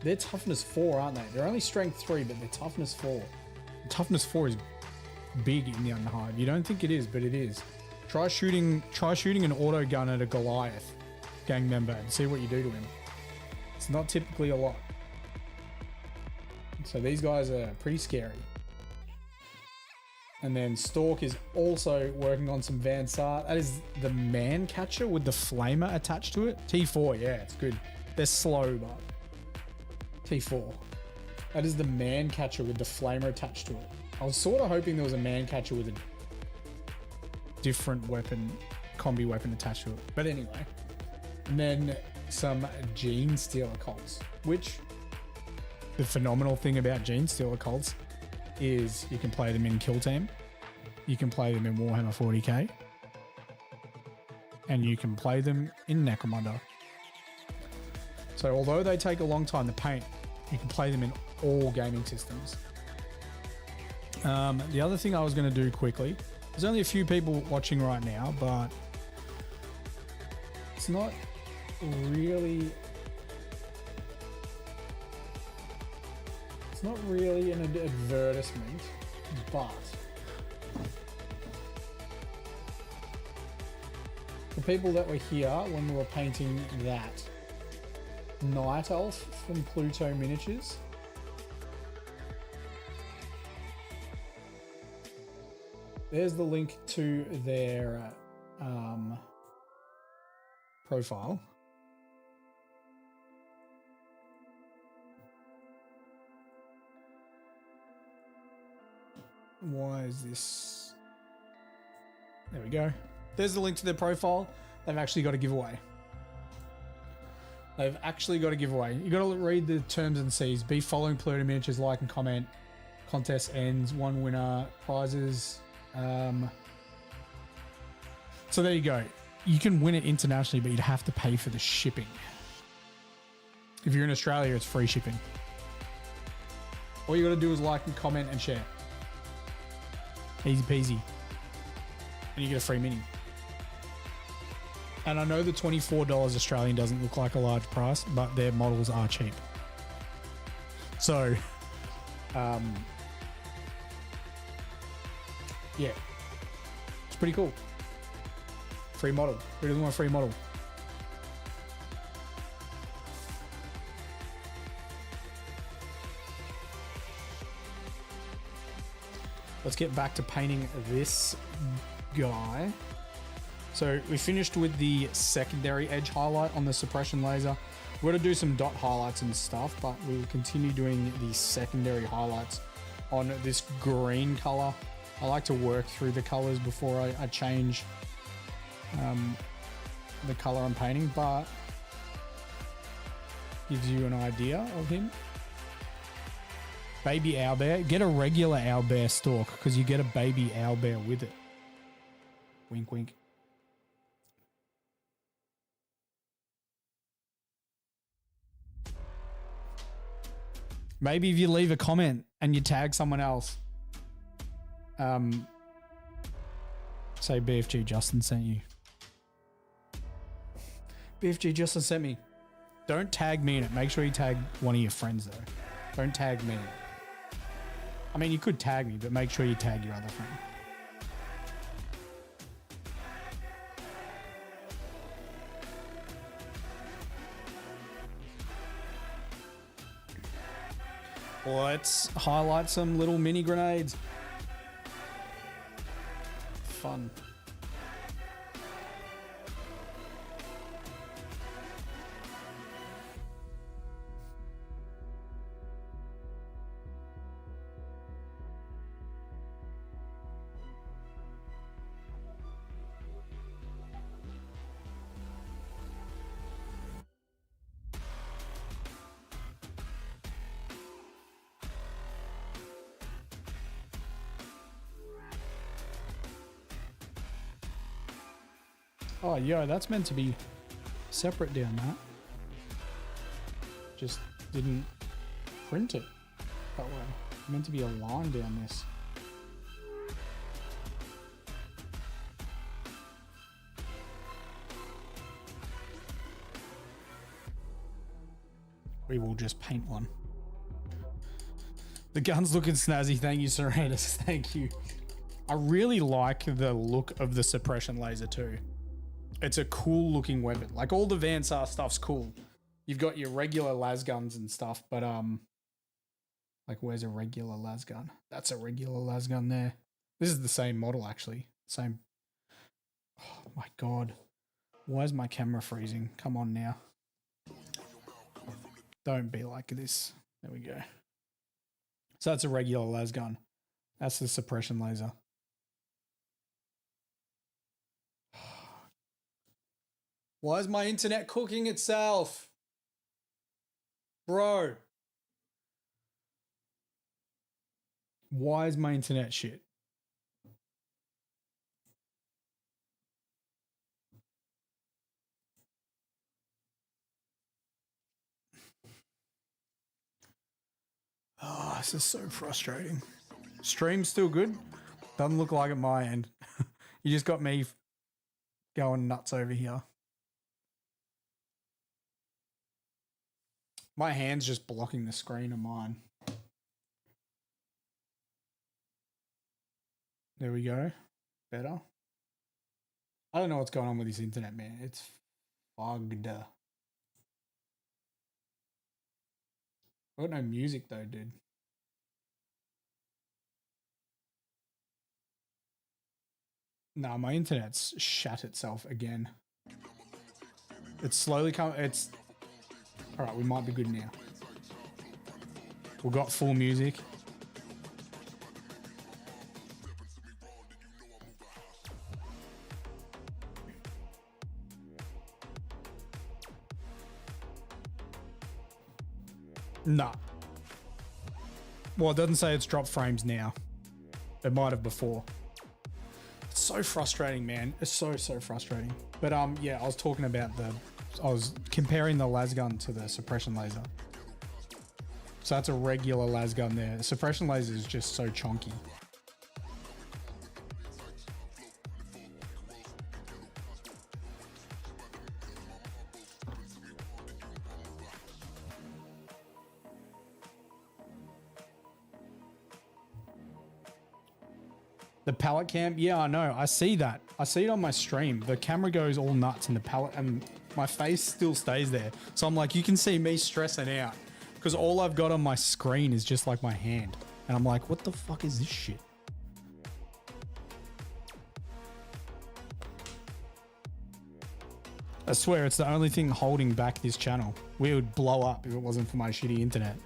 they're toughness 4, aren't they? They're only strength 3, but they're toughness 4. Toughness 4 is big in the Unhive. You don't think it is, but it is. Try shooting an auto gun at a Goliath gang member and see what you do to him. It's not typically a lot. So these guys are pretty scary. And then Stork is also working on some Saar. That is the man catcher with the flamer attached to it. T4, yeah, it's good. They're slow, but T4. That is the man catcher with the flamer attached to it. I was sort of hoping there was a man catcher with a different weapon, combi weapon attached to it. But anyway. And then some Gene Stealer cults, which the phenomenal thing about Gene Stealer cults is you can play them in kill team. you can play them in Warhammer 40k. And you can play them in Necromunda. So although they take a long time to paint, you can play them in all gaming systems. The other thing I was going to do quickly, there's only a few people watching right now, but it's not really an advertisement, but the people that were here when we were painting that Night Elf from Pluto Miniatures, there's the link to their profile. Why is this? There we go. There's the link to their profile. They've actually got a giveaway. You got to read the terms and C's. Be following Pluto Miniatures, like and comment. Contest ends. One winner. Prizes. So there you go. You can win it internationally, but you'd have to pay for the shipping. If you're in Australia, it's free shipping. All you got to do is like and comment and share. Easy peasy. And you get a free mini. And I know the $24 Australian doesn't look like a large price, but their models are cheap. So, yeah, it's pretty cool. Free model. Who doesn't want a free model? Let's get back to painting this guy. So we finished with the secondary edge highlight on the suppression laser. We're going to do some dot highlights and stuff, but we will continue doing the secondary highlights on this green color. I like to work through the colors before I change the color I'm painting, but gives you an idea of him. Baby owlbear. Get a regular owlbear stalk because you get a baby owlbear with it. Wink, wink. Maybe if you leave a comment and you tag someone else, say BFG Justin sent you. BFG Justin sent me. Don't tag me in it. Make sure you tag one of your friends though. Don't tag me in it. I mean, you could tag me, but make sure you tag your other friend. Let's highlight some little mini grenades. Fun. Oh, yo, that's meant to be separate down that. Just didn't print it that way. It's meant to be a line down this. We will just paint one. The gun's looking snazzy. Thank you, Serenus. Thank you. I really like the look of the suppression laser too. It's a cool looking weapon. Like all the Vansar stuff's cool. You've got your regular las guns and stuff, but like where's a regular las gun? That's a regular las gun there. This is the same model actually. Same. Oh my God. Why is my camera freezing? Come on now. Don't be like this. There we go. So that's a regular las gun. That's the suppression laser. Why is my internet cooking itself? Bro. Why is my internet shit? this is so frustrating. Stream's still good. Doesn't look like at my end. You just got me going nuts over here. My hand's just blocking the screen of mine. There we go. Better. I don't know what's going on with this internet, man. It's fogged. I got no music though, dude. Nah, my internet's shat itself again. It's slowly coming. It's all right. We might be good now. We've got full music. Nah. Well, it doesn't say it's dropped frames now. It might have before. It's so frustrating, man. It's so frustrating. But yeah, I was talking about I was comparing the lasgun to the suppression laser. So that's a regular lasgun there. The suppression laser is just so chonky. The pallet cam, yeah, I know. I see that. I see it on my stream. The camera goes all nuts in the pallet and my face still stays there. So I'm like, you can see me stressing out because all I've got on my screen is just like my hand. And I'm like, what the fuck is this shit? I swear it's the only thing holding back this channel. We would blow up if it wasn't for my shitty internet.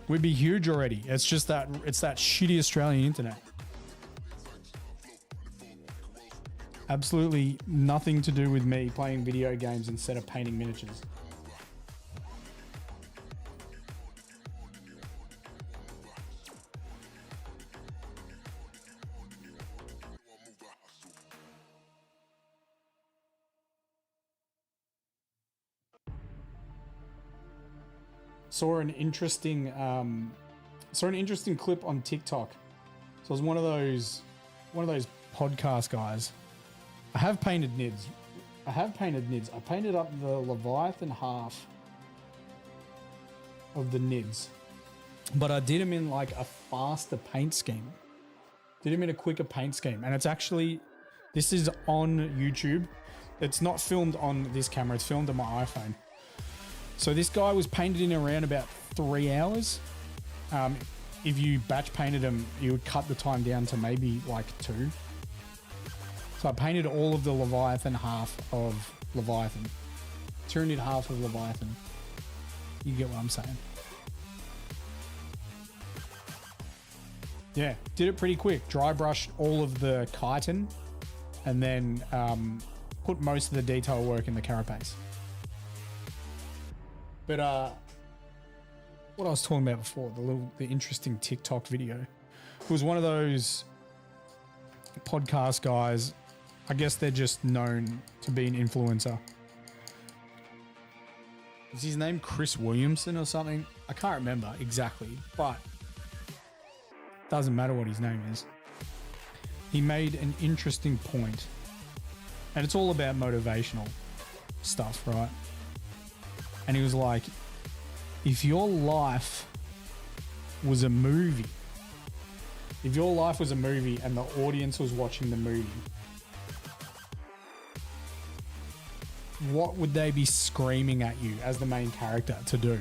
We'd be huge already. It's just that it's that shitty Australian internet. Absolutely nothing to do with me playing video games instead of painting miniatures. Saw an interesting clip on TikTok. So it was one of those podcast guys. I have painted NIDs. I painted up the Leviathan half of the NIDs, but I did them in like a faster paint scheme. Did them in a quicker paint scheme, and it's actually, this is on YouTube. It's not filmed on this camera. It's filmed on my iPhone. So this guy was painted in around about 3 hours. If you batch painted them, you would cut the time down to maybe like 2. So I painted all of the Leviathan half of Leviathan. Tyranid half of Leviathan. You get what I'm saying? Yeah, did it pretty quick. Dry brushed all of the chitin and then put most of the detail work in the carapace. But what I was talking about before, the interesting TikTok video, it was one of those podcast guys. I guess they're just known to be an influencer. Is his name Chris Williamson or something? I can't remember exactly, but doesn't matter what his name is. He made an interesting point, and it's all about motivational stuff, right? And he was like, if your life was a movie, and the audience was watching the movie, what would they be screaming at you as the main character to do?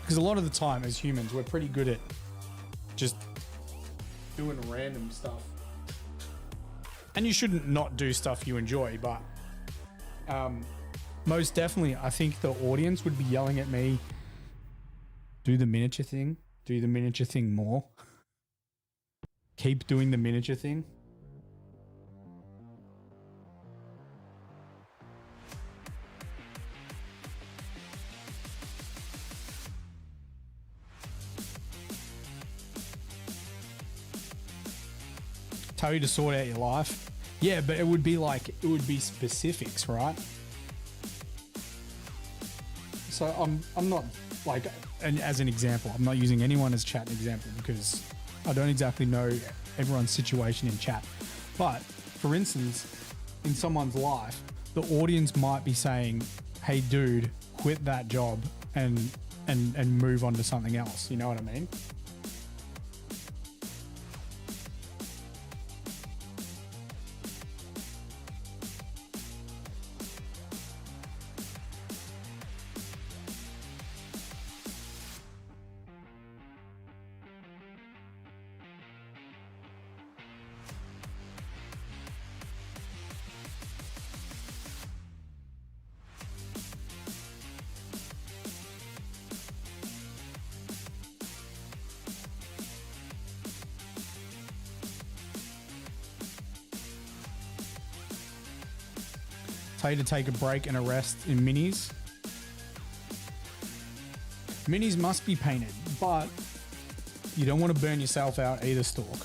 Because a lot of the time as humans, we're pretty good at just doing random stuff. And you shouldn't not do stuff you enjoy, but most definitely I think the audience would be yelling at me, do the miniature thing more. Keep doing the miniature thing. Tell you to sort out your life. Yeah, but it would be specifics, right? So I'm not like, and as an example, I'm not using anyone as chat example because I don't exactly know everyone's situation in chat. But for instance, in someone's life, the audience might be saying, "Hey, dude, quit that job and move on to something else." You know what I mean? Tell you to take a break and a rest in minis. Minis must be painted, but you don't want to burn yourself out either, Stork.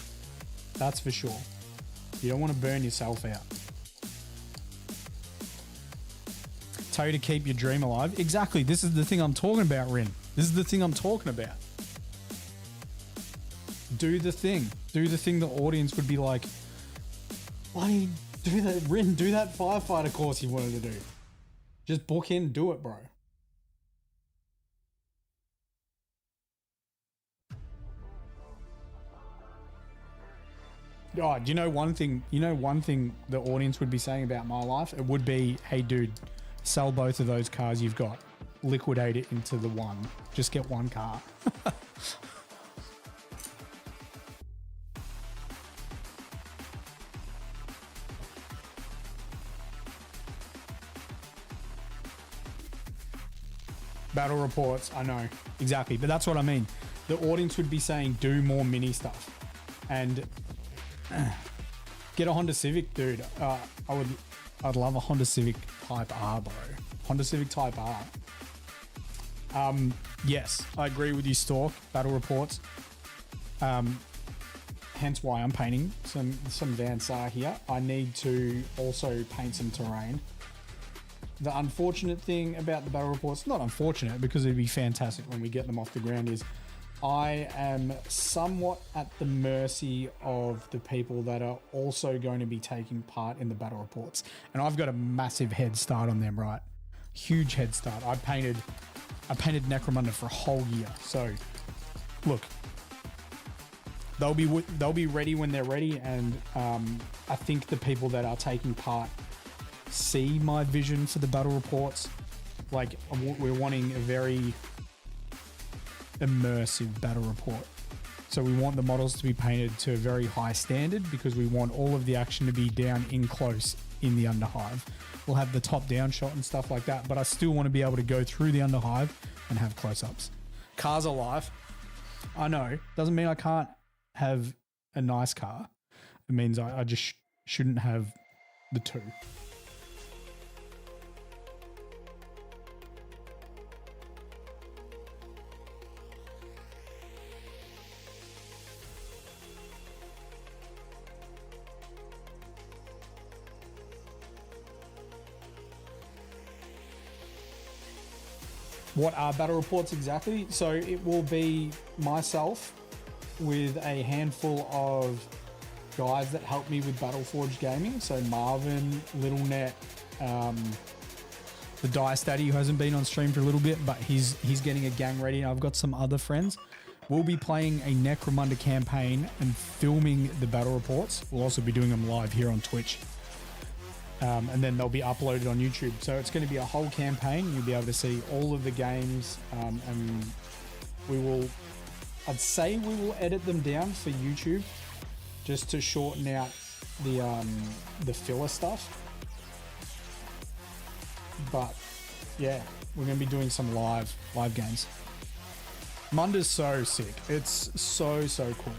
That's for sure. You don't want to burn yourself out. Tell you to keep your dream alive. Exactly. This is the thing I'm talking about, Rin. This is the thing I'm talking about. Do the thing. Do the thing the audience would be like, why do you do that, Rin? Do that firefighter course you wanted to do. Just book in, do it, bro. Oh, do you know one thing? You know one thing the audience would be saying about my life? It would be, hey, dude, sell both of those cars you've got. Liquidate it into the one. Just get one car. Battle reports, I know. Exactly. But that's what I mean. The audience would be saying, do more mini stuff. And get a Honda Civic, dude. I'd love a Honda Civic Type R, bro. Honda Civic Type R. Yes, I agree with you, Stork. Battle reports. Hence why I'm painting some Van Saar here. I need to also paint some terrain. The unfortunate thing about the battle reports, not unfortunate because it'd be fantastic when we get them off the ground, is I am somewhat at the mercy of the people that are also going to be taking part in the battle reports. And I've got a massive head start on them, right? Huge head start. I painted Necromunda for a whole year. So look, they'll be ready when they're ready. And I think the people that are taking part see my vision for the battle reports. Like, we're wanting a very immersive battle report. So we want the models to be painted to a very high standard because we want all of the action to be down in close in the underhive. We'll have the top down shot and stuff like that, but I still want to be able to go through the underhive and have close-ups. Cars are life. I know. Doesn't mean I can't have a nice car. It means I just shouldn't have the two. What are battle reports exactly? So it will be myself with a handful of guys that help me with Battleforge gaming. So Marvin, LittleNet, the Dice Daddy, who hasn't been on stream for a little bit, but he's getting a gang ready. And I've got some other friends. We'll be playing a Necromunda campaign and filming the battle reports. We'll also be doing them live here on Twitch. And then they'll be uploaded on YouTube. So it's going to be a whole campaign. You'll be able to see all of the games, and I'd say we will edit them down for YouTube just to shorten out the filler stuff. But yeah, we're going to be doing some live games. Munda's so sick. It's so cool.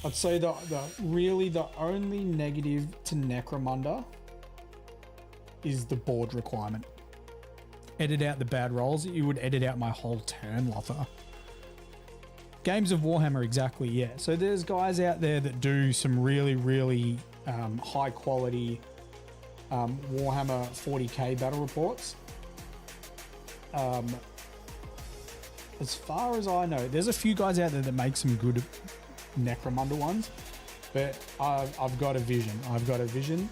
I'd say the only negative to Necromunda is the board requirement. Edit out the bad rolls. You would edit out my whole turn, Lothar. Games of Warhammer, exactly, yeah. So there's guys out there that do some really, really high quality Warhammer 40k battle reports. As far as I know, there's a few guys out there that make some good Necromunda ones, but I've got a vision. I've got a vision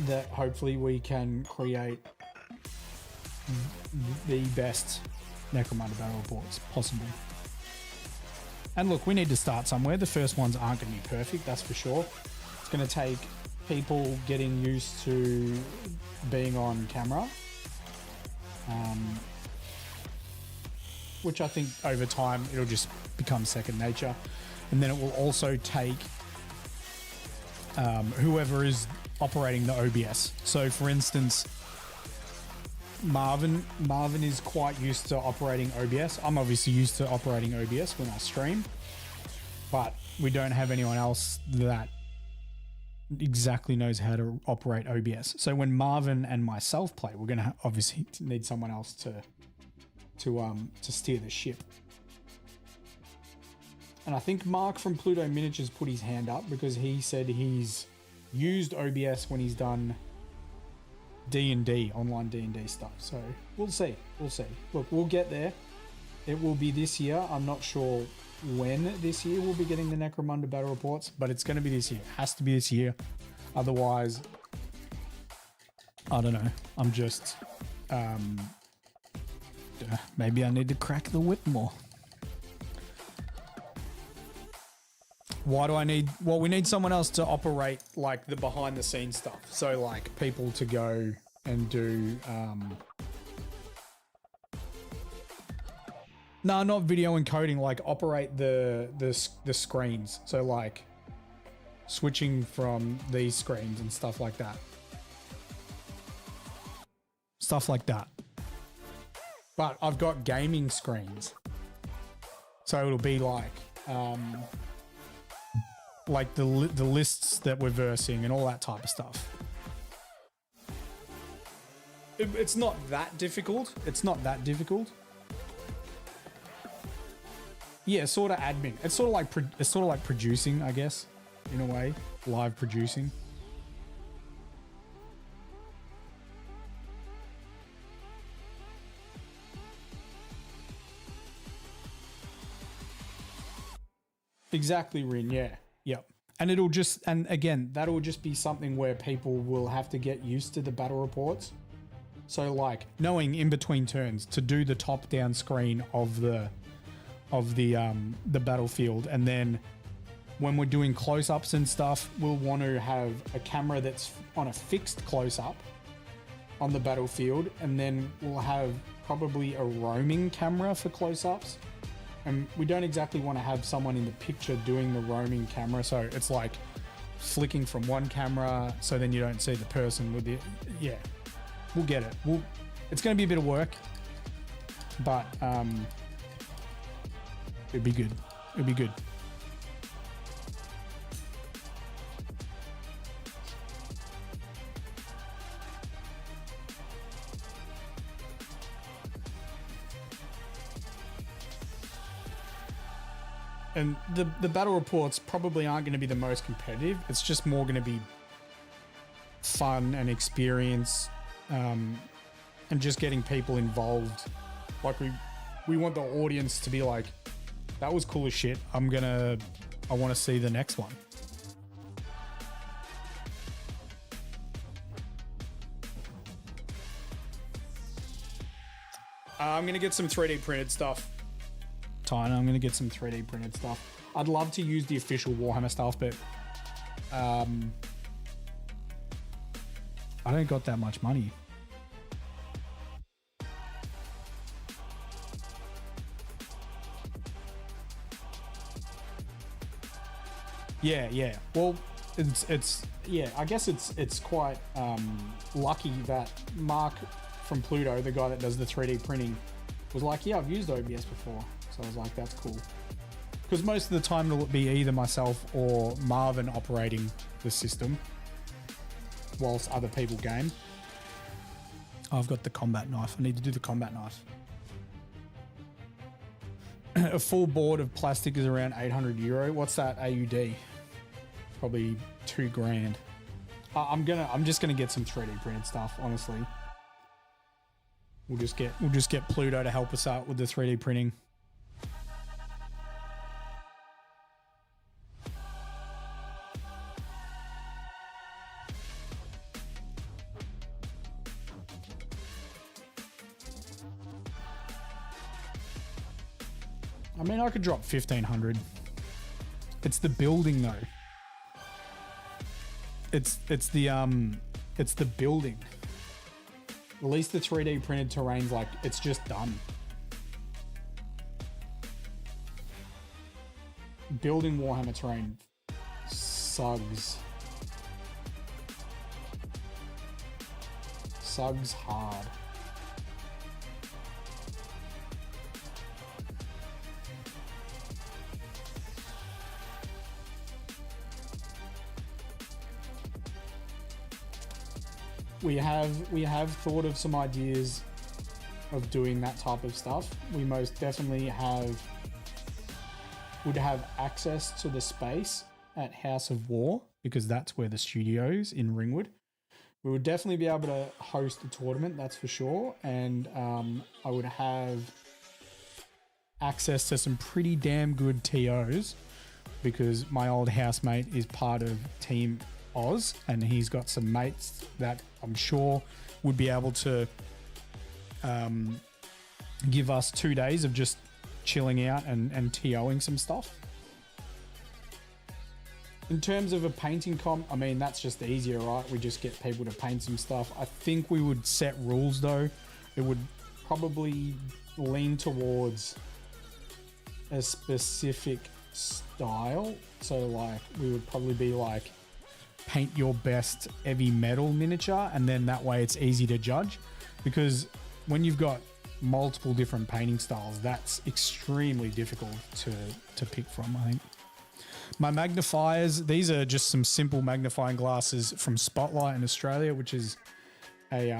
that hopefully we can create the best Necromunda battle reports possible. And look, we need to start somewhere. The first ones aren't going to be perfect, that's for sure. It's going to take people getting used to being on camera, which I think over time it'll just become second nature. And then it will also take whoever is operating the OBS. So for instance, Marvin is quite used to operating OBS. I'm obviously used to operating OBS when I stream, but we don't have anyone else that exactly knows how to operate OBS. So when Marvin and myself play, we're going to obviously need someone else to steer the ship. And I think Mark from Pluto Miniatures put his hand up because he said he's used OBS when he's done D&D, online D&D stuff. So we'll see. Look, we'll get there. It will be this year. I'm not sure when this year we'll be getting the Necromunda battle reports, but it's going to be this year. It has to be this year. Otherwise, I don't know. I'm just, maybe I need to crack the whip more. Why do I need, well, we need someone else to operate like the behind the scenes stuff. So like people to go and do, no, not video encoding, like operate the screens. So like switching from these screens and stuff like that. Stuff like that. But I've got gaming screens. So it'll be like the lists that we're versing and all that type of stuff. It's not that difficult. It's not that difficult. Yeah, sort of admin. It's sort of like producing, I guess, in a way, live producing. Exactly, Rin. Yeah. Yep. And it'll just, and again, that'll just be something where people will have to get used to the battle reports. So like knowing in between turns to do the top down screen of the battlefield, and then when we're doing close-ups and stuff, we'll want to have a camera that's on a fixed close-up on the battlefield, and then we'll have probably a roaming camera for close-ups. And we don't exactly want to have someone in the picture doing the roaming camera, so it's like flicking from one camera so then you don't see the person with the, yeah, we'll get it. It's going to be a bit of work, but it'd be good. It'd be good. And the battle reports probably aren't going to be the most competitive. It's just more going to be fun and experience, and just getting people involved. Like we want the audience to be like, that was cool as shit. I want to see the next one. I'm going to get some 3D printed stuff. I'm going to get some 3D printed stuff. I'd love to use the official Warhammer stuff, but I don't got that much money. Yeah. Well, it's yeah. I guess it's quite lucky that Mark from Pluto, the guy that does the 3D printing, was like, yeah, I've used OBS before. So I was like, that's cool. Because most of the time it'll be either myself or Marvin operating the system whilst other people game. Oh, I've got the combat knife. I need to do the combat knife. a full board of plastic is around 800 euro. What's that AUD? Probably 2 grand. I'm just gonna get some 3D printed stuff, honestly. We'll just get Pluto to help us out with the 3D printing. I mean, I could drop 1,500. It's the building though. It's the building. At least the 3D printed terrain's like, it's just done. Building Warhammer terrain sugs. Sugs hard. We have thought of some ideas of doing that type of stuff. We most definitely would have access to the space at House of War, because that's where the studio is in Ringwood. We would definitely be able to host a tournament, that's for sure. And I would have access to some pretty damn good TOs, because my old housemate is part of Team Oz, and he's got some mates that I'm sure would be able to give us 2 days of just chilling out and TOing some stuff. In terms of a painting comp, I mean, that's just easier, right? We just get people to paint some stuff. I think we would set rules though. It would probably lean towards a specific style. So like, we would probably be like, paint your best heavy metal miniature, and then that way it's easy to judge, because when you've got multiple different painting styles, that's extremely difficult to pick from, I think. My magnifiers, these are just some simple magnifying glasses from Spotlight in Australia, which is a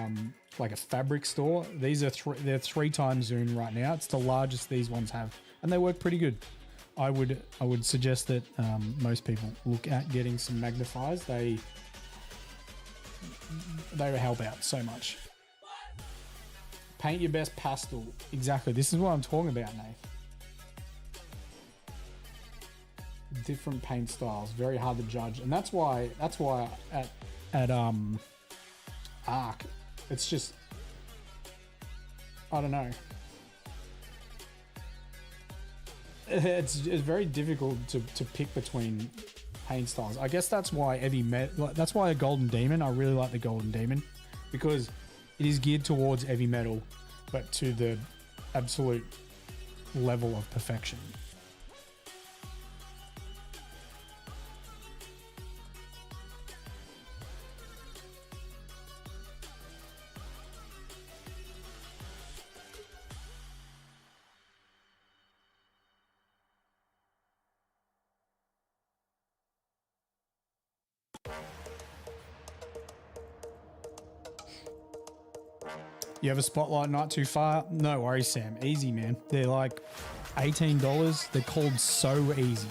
like a fabric store. These are they're 3 times zoom right now. It's the largest these ones have, and they work pretty good. I would suggest that most people look at getting some magnifiers. They help out so much. Paint your best pastel. Exactly. This is what I'm talking about, Nate. Different paint styles, very hard to judge, and that's why at Arc, it's just, I don't know. It's very difficult to pick between paint styles. I guess that's why that's why a Golden Demon, I really like the Golden Demon, because it is geared towards heavy metal, but to the absolute level of perfection. You have a Spotlight not too far? No worries, Sam. Easy, man. They're like $18. They're called So Easy,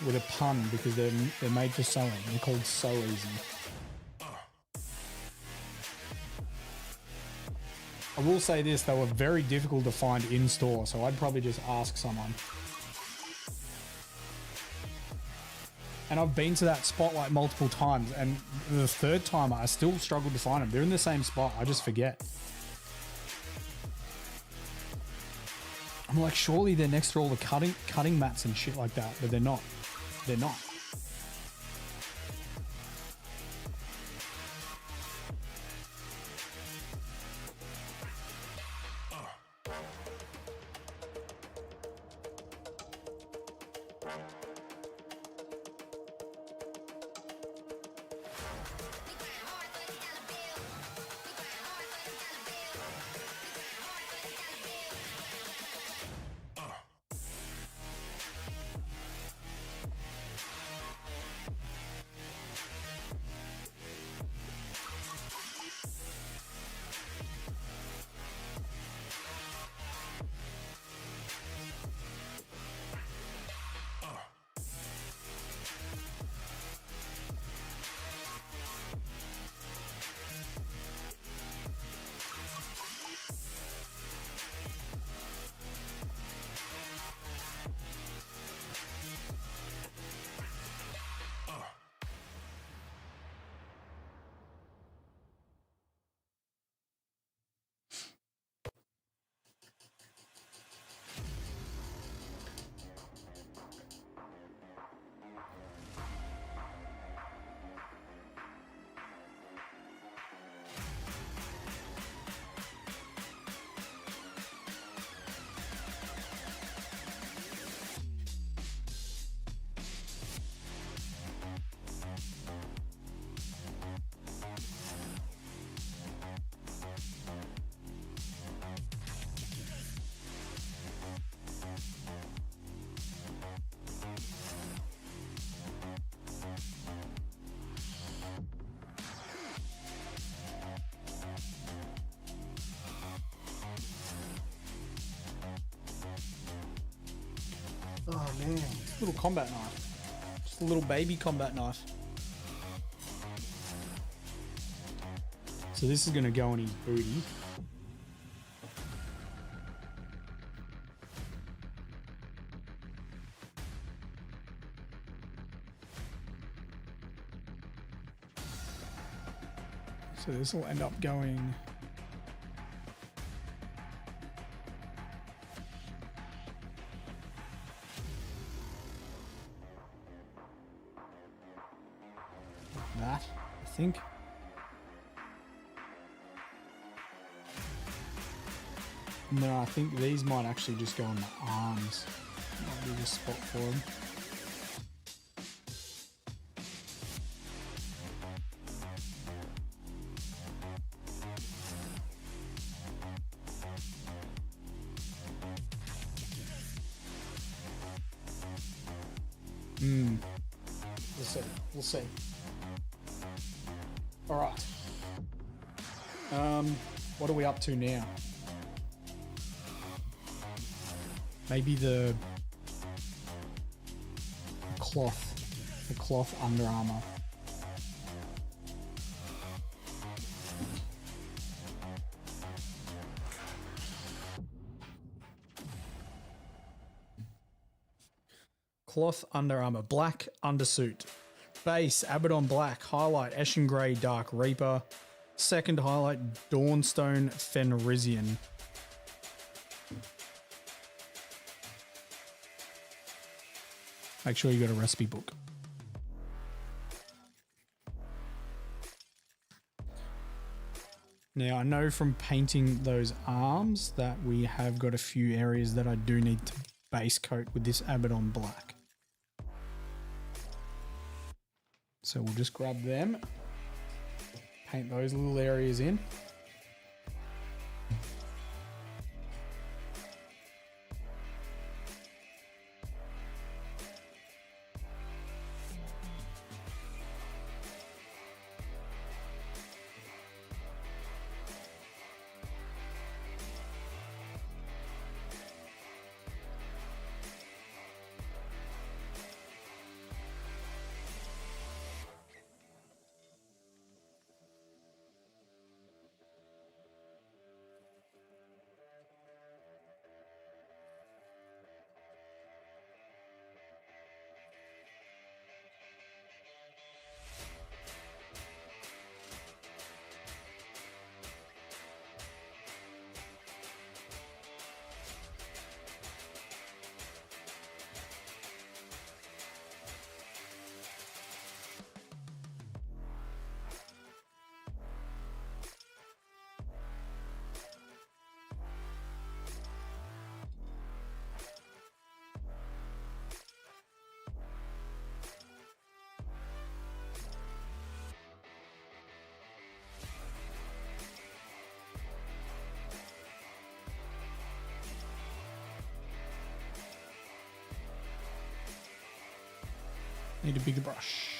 with a pun, because they're made for sewing. They're called So Easy. I will say this, they were very difficult to find in store, so I'd probably just ask someone. And I've been to that Spotlight multiple times, and the third time I still struggled to find them. They're in the same spot, I just forget. I'm like, surely they're next to all the cutting mats and shit like that, but they're not. They're not. Man, just a little combat knife. Just a little baby combat knife. So this is going to go on his booty. So this will end up going... that, I think. No, I think these might actually just go on the arms. Might be the spot for them. We'll see. We'll see. All right. What are we up to now? Maybe the cloth Under Armour. Cloth Under Armour, black undersuit. Base, Abaddon Black, highlight, Eshin Grey, Dark Reaper. Second highlight, Dawnstone Fenrisian. Make sure you got a recipe book. Now, I know from painting those arms that we have got a few areas that I do need to base coat with this Abaddon Black. So we'll just grab them, paint those little areas in. Need a bigger brush.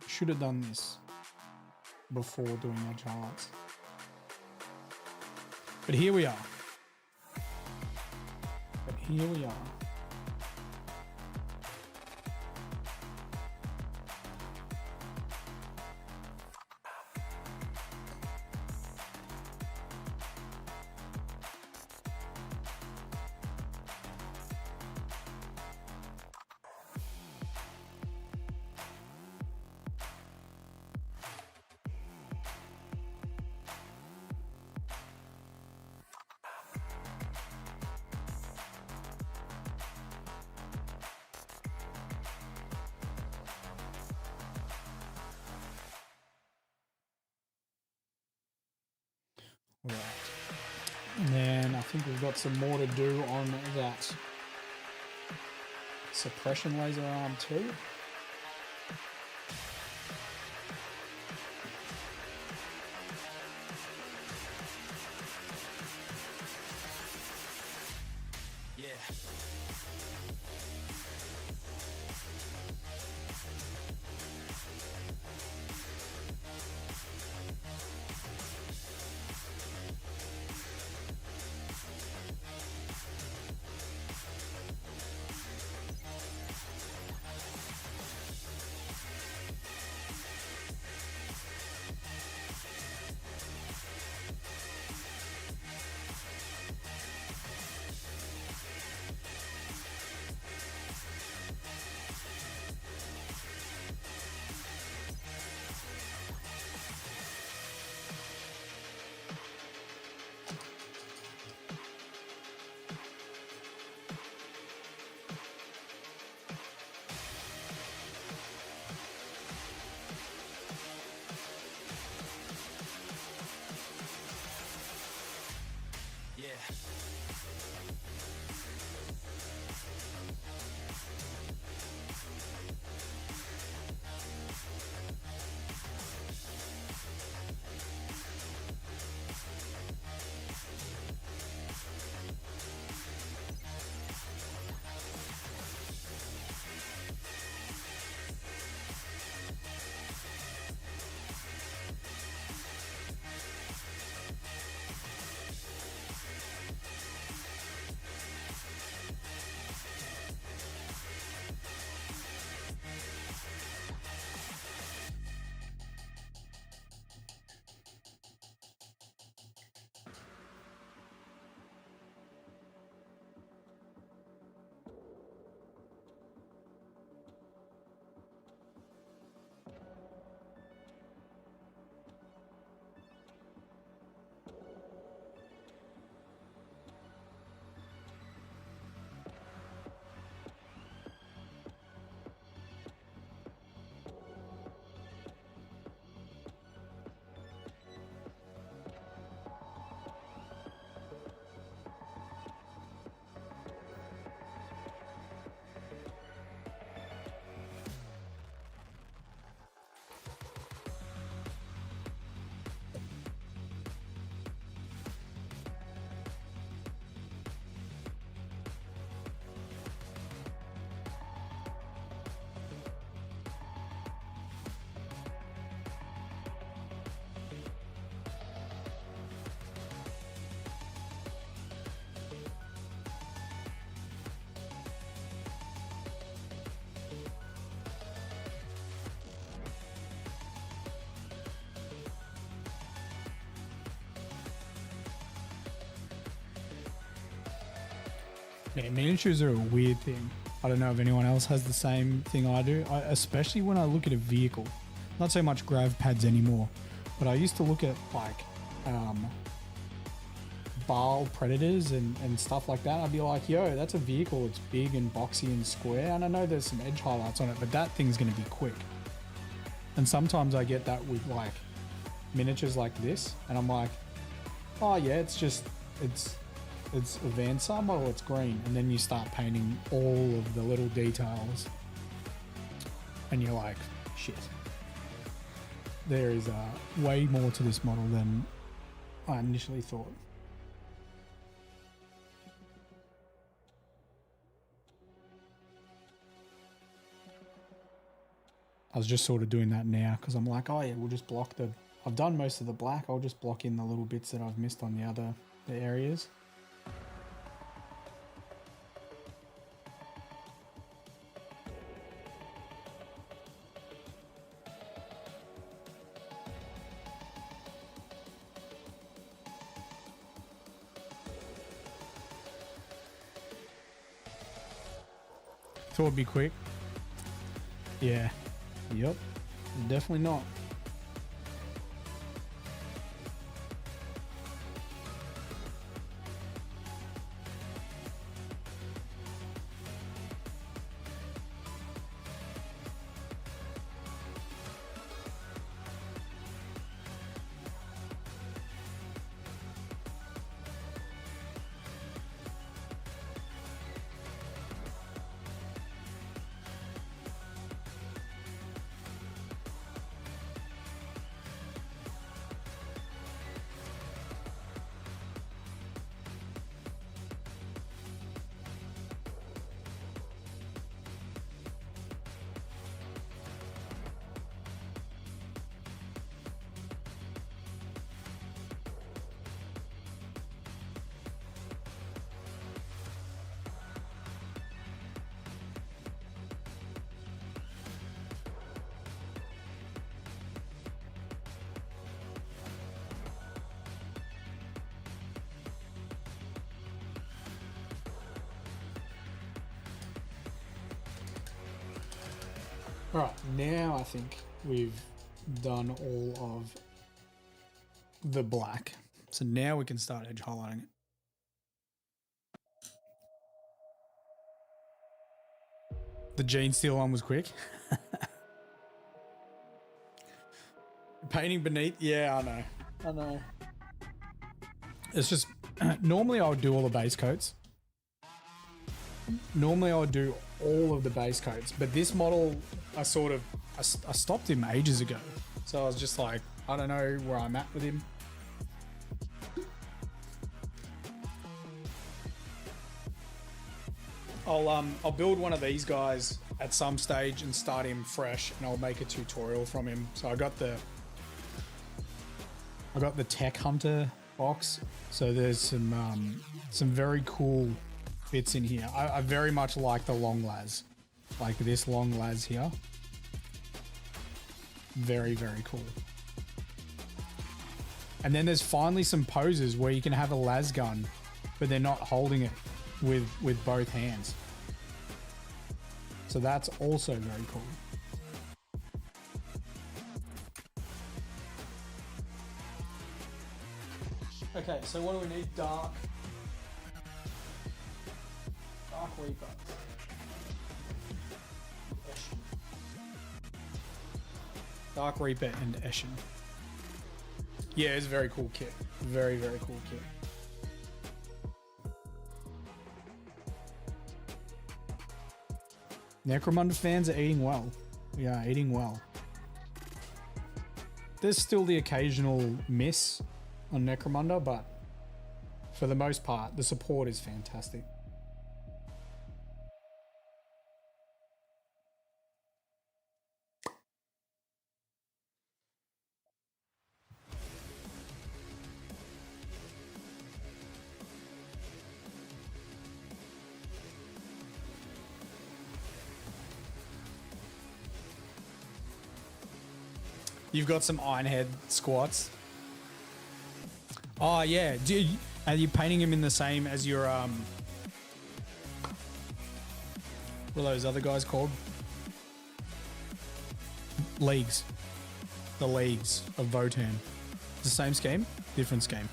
Should have done this before doing edge highlights. But here we are. Right. And then I think we've got some more to do on that suppression laser arm too. Yeah, miniatures are a weird thing. I don't know if anyone else has the same thing I do, especially when I look at a vehicle. Not so much grav pads anymore, but I used to look at like Baal Predators and stuff like that. I'd be like, yo, that's a vehicle. It's big and boxy and square. And I know there's some edge highlights on it, but that thing's going to be quick. And sometimes I get that with like miniatures like this. And I'm like, oh yeah, it's a Vansa model, it's green. And then you start painting all of the little details. And you're like, shit. There is way more to this model than I initially thought. I was just sort of doing that now because I'm like, oh yeah, we'll just block the... I've done most of the black. I'll just block in the little bits that I've missed on the areas. Thought it'd be quick. Yeah. Yep. Definitely not. All right, now I think we've done all of the black. So now we can start edge highlighting it. The Gene Steele one was quick. Painting beneath, yeah, I know. It's just, normally I would do all the base coats. Normally I would do all of the base coats, but this model, I stopped him ages ago. So I was just like, I don't know where I'm at with him. I'll build one of these guys at some stage and start him fresh, and I'll make a tutorial from him. So I got the Tech Hunter box. So there's some very cool bits in here. I very much like the long las, like this long las here. Very, very cool. And then there's finally some poses where you can have a las gun, but they're not holding it with both hands. So that's also very cool. Okay, so what do we need? Dark Reaper. Eshin. Dark Reaper and Eshin. Yeah, it's a very cool kit. Very, very cool kit. Necromunda fans are eating well. We are eating well. There's still the occasional miss on Necromunda, but for the most part, the support is fantastic. You've got some Ironhead squats. Oh yeah, are you painting him in the same as your what are those other guys called? Leagues. The Leagues of Votan. The same scheme, different scheme.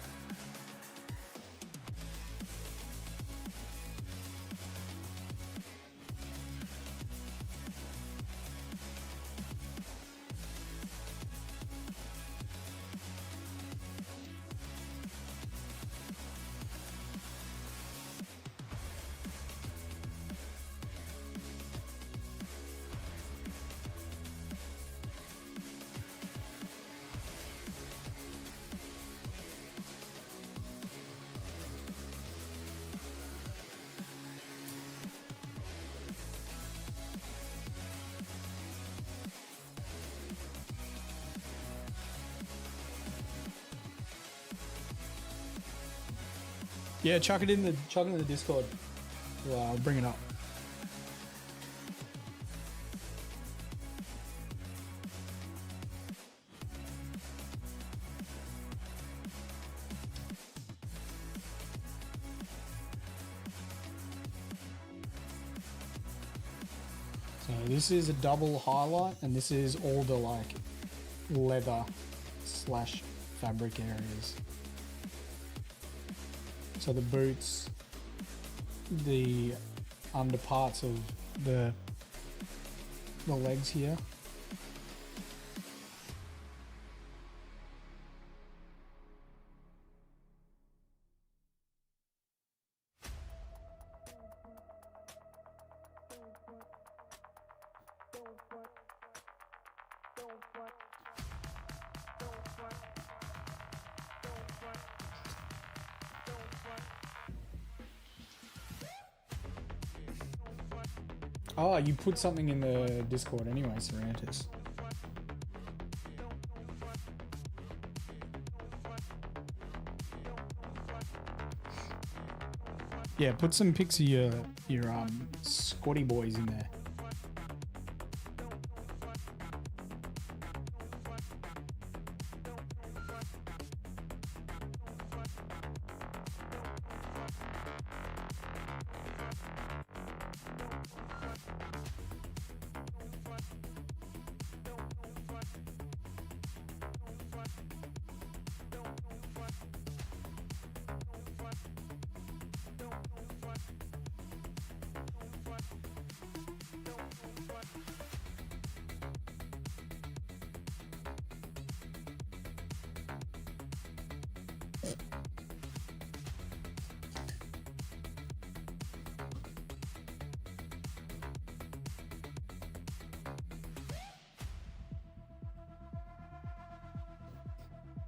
Yeah, chuck it in the Discord. Well, I'll bring it up. So this is a double highlight, and this is all the like leather / fabric areas. So the boots, the underparts of the legs here. Oh, you put something in the Discord anyway, Serentus. Yeah, put some pics of your squatty boys in there.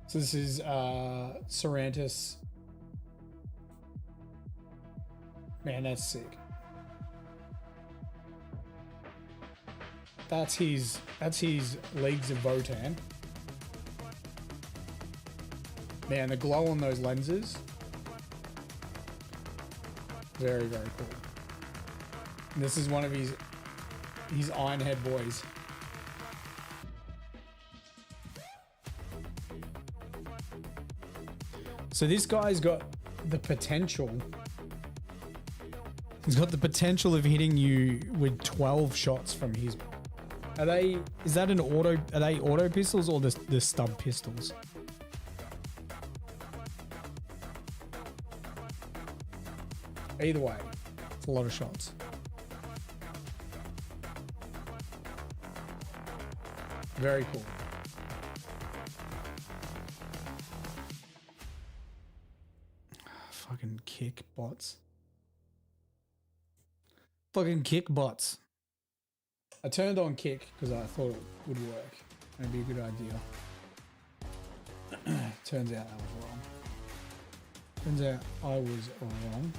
So this is Sarantis. Man, that's sick. That's his Leagues of Votan. Man, the glow on those lenses. Very, very cool. And this is one of his Ironhead boys. So this guy's got the potential. He's got the potential of hitting you with 12 shots from his. Are they auto pistols or the stub pistols? Either way, it's a lot of shots. Very cool. Fucking kick bots. Fucking kick bots. I turned on kick because I thought it would work. It'd be a good idea. Turns out I was wrong. Turns out I was wrong.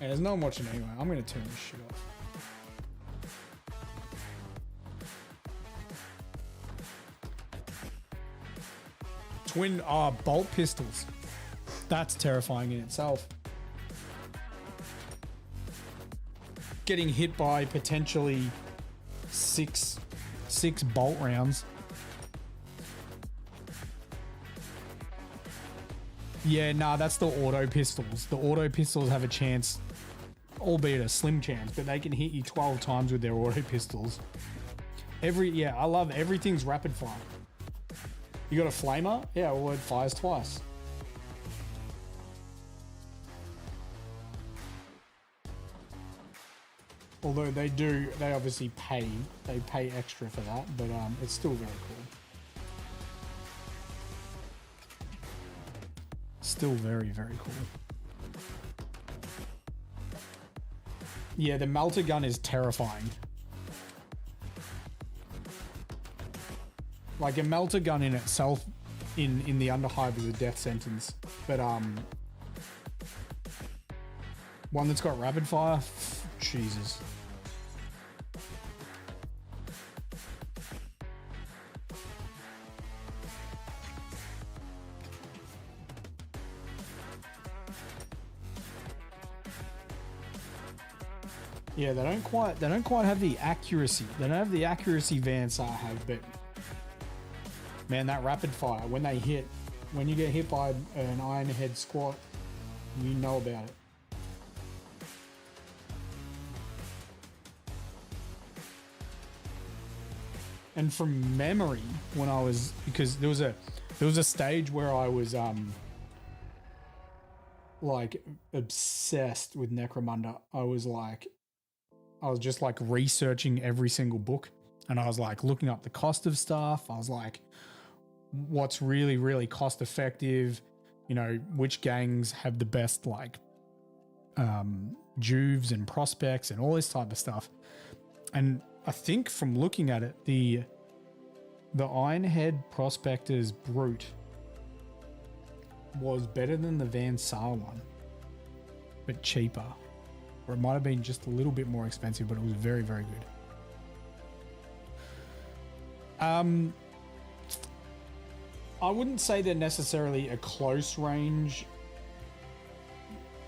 Yeah, there's no one watching anyway. I'm going to turn this shit off. Twin bolt pistols. That's terrifying in itself. Getting hit by potentially six bolt rounds. Yeah, nah, that's the auto pistols. The auto pistols have a chance, albeit a slim chance, but they can hit you 12 times with their auto pistols. I love everything's rapid fire. You got a flamer? Yeah, well, it fires twice. Although they obviously pay extra for that, but it's still very cool. Still very, very cool. Yeah, the melter gun is terrifying. Like a melter gun in itself in the Underhive is a death sentence. But one that's got rapid fire, Jesus. Yeah, they don't quite have the accuracy. They don't have the accuracy Van Saar have, but man, that rapid fire, when you get hit by an Ironhead squat, you know about it. And from memory, because there was a stage where I was like obsessed with Necromunda. I was just like researching every single book, and I was like looking up the cost of stuff. I was like, what's really, really cost effective? You know, which gangs have the best like juves and prospects and all this type of stuff. And I think from looking at it, the Ironhead Prospector's Brute was better than the Van Saar one, but cheaper. Or it might have been just a little bit more expensive, but it was very, very good. I wouldn't say they're necessarily a close range.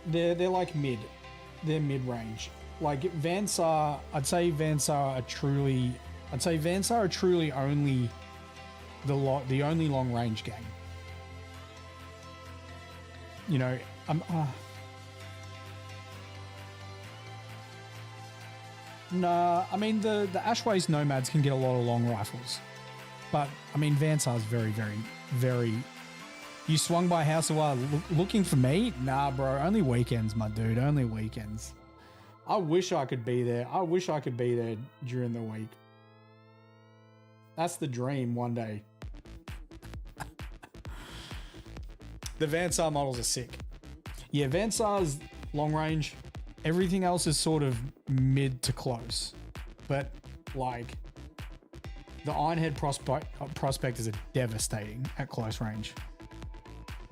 They're like mid. They're mid-range. Like Van Saar, I'd say Van Saar are truly only the only long range gang. You know, nah, I mean the Ashways Nomads can get a lot of long rifles, but I mean Van Saar's very, very, very. You swung by House of Wild looking for me? Nah, bro. Only weekends, my dude. Only weekends. I wish I could be there. I wish I could be there during the week. That's the dream one day. The Van Saar models are sick. Yeah, Van Saar's long range, Everything else is sort of mid to close. But like the Ironhead prospectors are devastating at close range.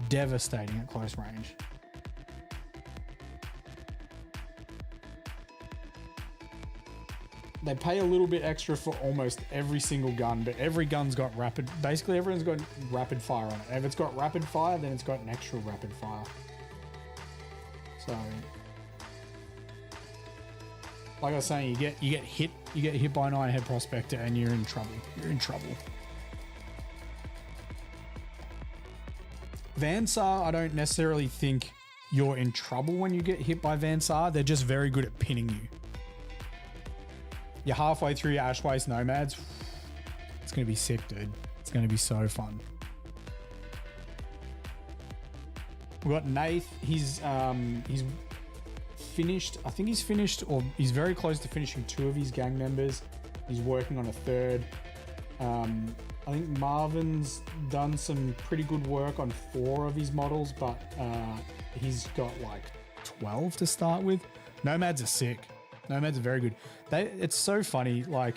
Devastating at close range. They pay a little bit extra for almost every single gun, but every gun's got rapid, basically everyone's got rapid fire on it. If it's got rapid fire, then it's got an extra rapid fire. So, like I was saying, you get hit by an Ironhead prospector and you're in trouble. You're in trouble. Van Saar, I don't necessarily think you're in trouble when you get hit by Van Saar. They're just very good at pinning you. You're halfway through your Ashwaste Nomads. It's going to be sick, dude. It's going to be so fun. We've got Nath. He's finished. I think he's finished, or he's very close to finishing 2 of his gang members. He's working on a 3rd. I think Marvin's done some pretty good work on 4 of his models, but he's got like 12 to start with. Nomads are sick. Nomads are very good. It's so funny. Like,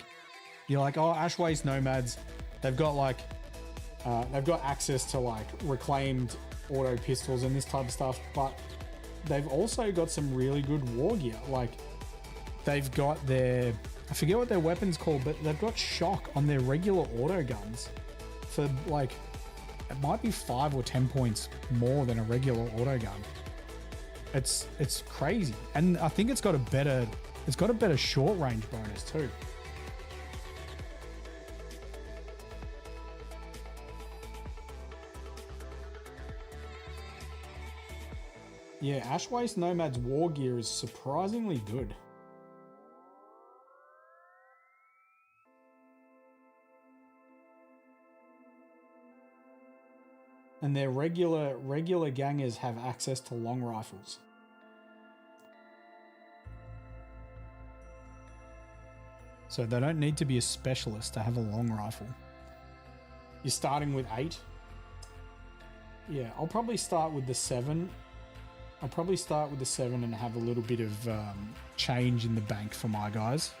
you're like, oh, Ashwaste Nomads, they've got like, they've got access to like reclaimed auto pistols and this type of stuff, but they've also got some really good war gear. Like, they've got their, I forget what their weapon's called, but they've got shock on their regular auto guns for like, it might be 5 or 10 points more than a regular auto gun. It's crazy. And I think it's got a better short range bonus too. Yeah, Ashwaste Nomad's war gear is surprisingly good. And their regular gangers have access to long rifles. So they don't need to be a specialist to have a long rifle. You're starting with 8. Yeah, I'll probably start with the 7. I'll probably start with the 7 and have a little bit of change in the bank for my guys.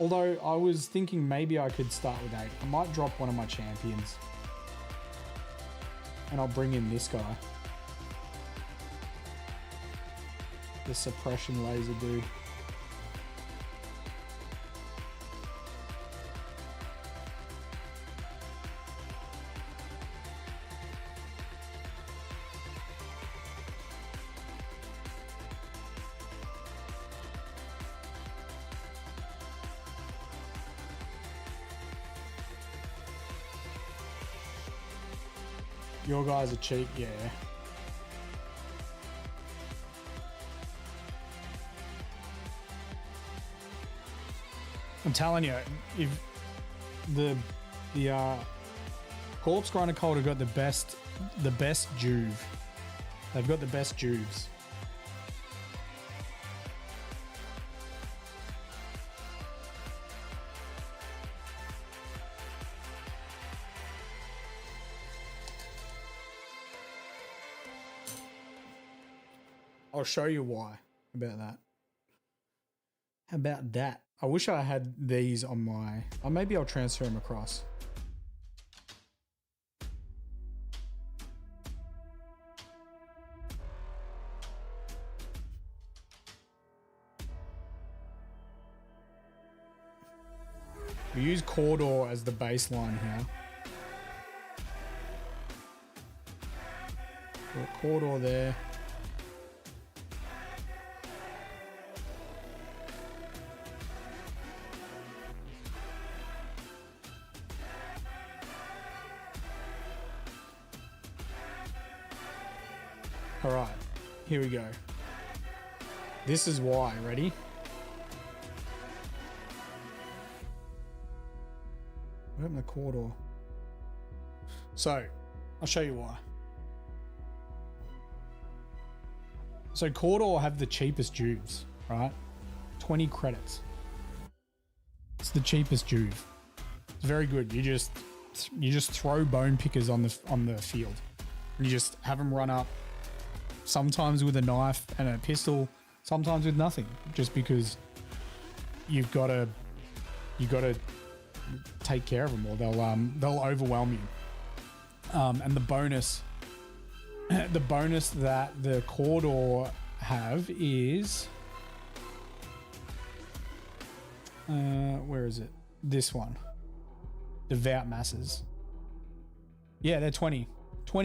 Although I was thinking maybe I could start with 8. I might drop one of my champions. And I'll bring in this guy. The suppression laser dude. Your guys are cheap, yeah. I'm telling you, if the Corpse Grinder Cult have got the best juve. They've got the best juves. I'll show you why about that. How about that? I wish I had these on my... Or maybe I'll transfer them across. We use Cawdor as the baseline here. Got Cawdor there. All right, here we go. This is why. Ready? Open the Cawdor. So, I'll show you why. So Cawdor have the cheapest juves, right? 20 credits. It's the cheapest juve. It's very good. You just throw bone pickers on the field. You just have them run up, sometimes with a knife and a pistol, sometimes with nothing, just because you've got to take care of them or they'll overwhelm you. And the bonus that the Cawdor have is where is it? This one. Devout Masses. Yeah, they're 20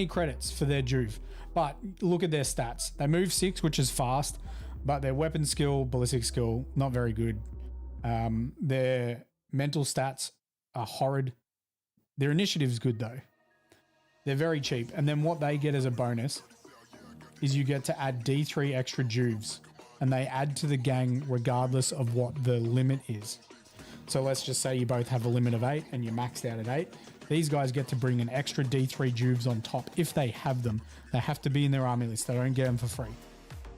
credits for their Juve. But look at their stats. They move 6, which is fast, but their weapon skill, ballistic skill, not very good. Their mental stats are horrid. Their initiative's good though. They're very cheap. And then what they get as a bonus is you get to add D3 extra Juves, and they add to the gang regardless of what the limit is. So let's just say you both have a limit of 8 and you're maxed out at 8. These guys get to bring an extra D3 Juves on top if they have them. They have to be in their army list. They don't get them for free.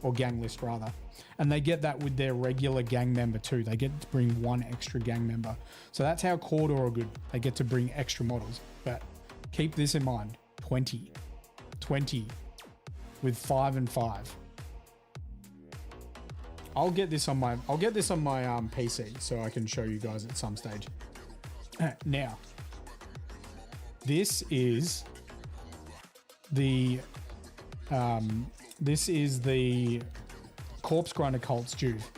Or gang list rather. And they get that with their regular gang member too. They get to bring 1 extra gang member. So that's how Cawdor are good. They get to bring extra models. But keep this in mind. 20 with 5 and 5. I'll get this on my PC so I can show you guys at some stage. Now, this is the Corpse Grinder Cult's Juve.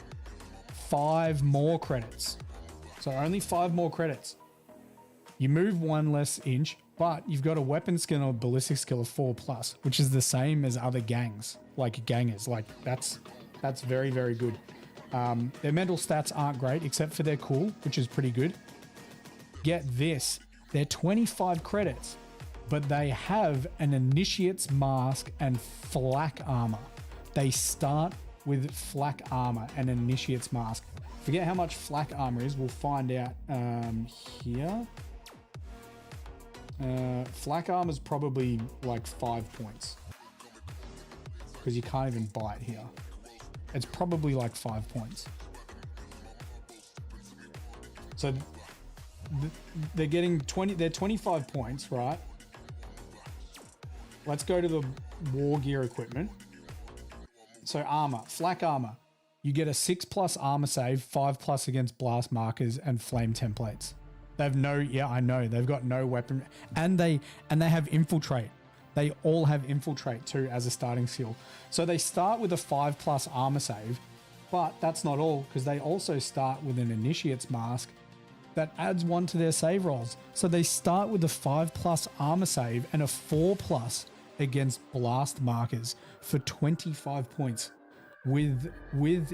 5 more credits. So only 5 more credits. You move 1 less inch, but you've got a weapon skill or ballistic skill of 4+, which is the same as other gangs, like gangers. Like that's very, very good. Their mental stats aren't great, except for their cool, which is pretty good. Get this, they're 25 credits, but they have an Initiate's Mask and Flak Armor. They start with Flak Armor and Initiate's Mask. Forget how much Flak Armor is, we'll find out here. Flak Armor is probably like 5 points, because you can't even buy it here. It's probably like 5 points. So they're getting 20, they're 25 points, right? Let's go to the war gear equipment. So armor, Flak Armor. You get a 6+ armor save, 5+ against blast markers and flame templates. They've no, yeah, I know. They've got no weapon, and they have infiltrate. They all have infiltrate too as a starting skill. So they start with a 5+ armor save, but that's not all, because they also start with an Initiate's Mask that adds 1 to their save rolls. So they start with a 5+ armor save and a 4+ against blast markers for 25 points with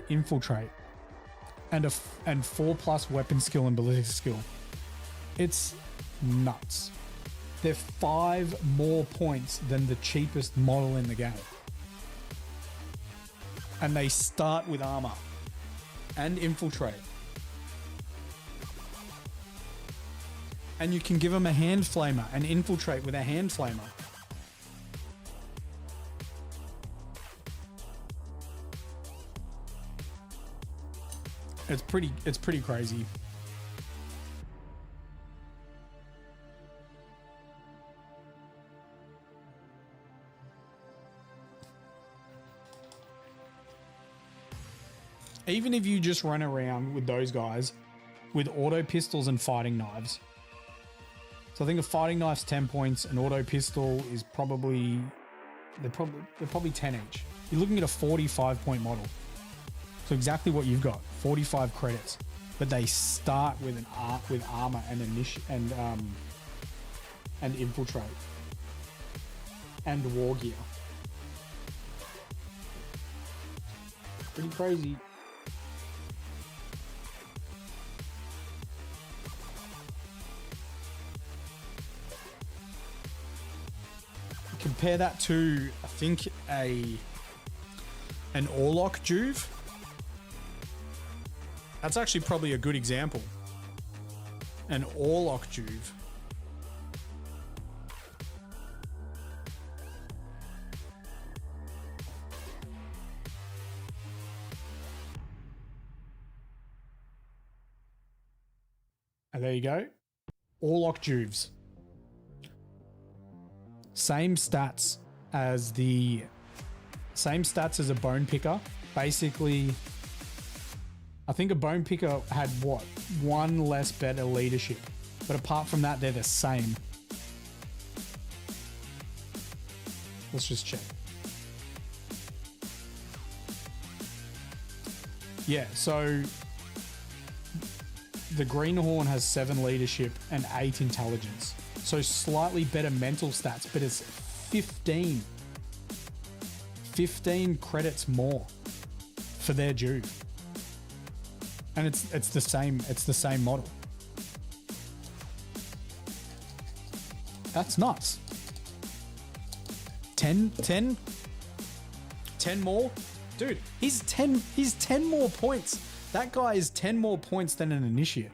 infiltrate and 4+ weapon skill and ballistic skill. It's nuts. They're 5 more points than the cheapest model in the game. And they start with armor and infiltrate. And you can give them a hand flamer and infiltrate with a hand flamer. It's pretty crazy. Even if you just run around with those guys with auto pistols and fighting knives. So I think a fighting knife's 10 points, an auto pistol is probably, they're probably 10 each. You're looking at a 45 point model. So exactly what you've got, 45 credits, but they start with with armor and infiltrate and war gear. Pretty crazy. Compare that to, I think, an Orlok Juve. That's actually probably a good example. An Orlok Juve. And there you go. Orlok Juves. Same stats as the Same stats as a bone picker. Basically, I think a bone picker had what? One less better leadership. But apart from that, they're the same. Let's just check. Yeah, so the greenhorn has 7 leadership and 8 intelligence. So slightly better mental stats, but it's 15 credits more for their Juve. And it's the same model. That's nuts. 10 more? Dude, he's 10 more points. That guy is 10 more points than an initiate.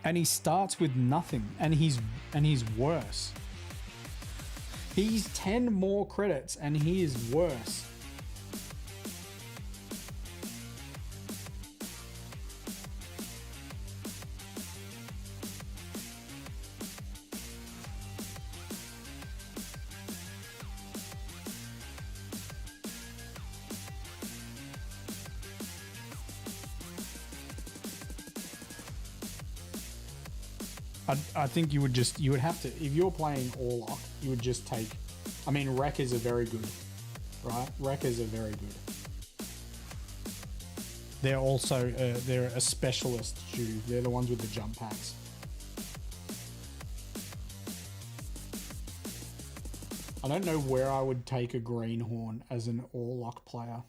And he starts with nothing, and he's worse. He's 10 more credits and he is worse. I think you would have to, if you're playing Orlock, you would just take, I mean, Wreckers are very good, right? Wreckers are very good. They're also, they're a specialist Juve. They're the ones with the jump packs. I don't know where I would take a Greenhorn as an Orlock player.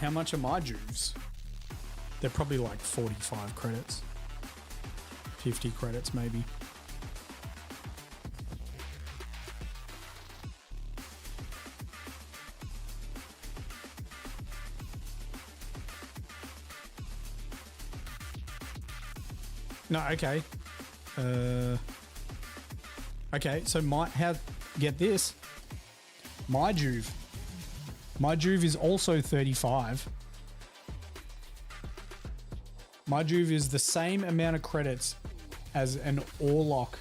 How much are my Juves? They're probably like 45 credits. 50 credits maybe. No, okay. Okay, so get this. My Juve is also 35. My Juve is the same amount of credits as an Orlock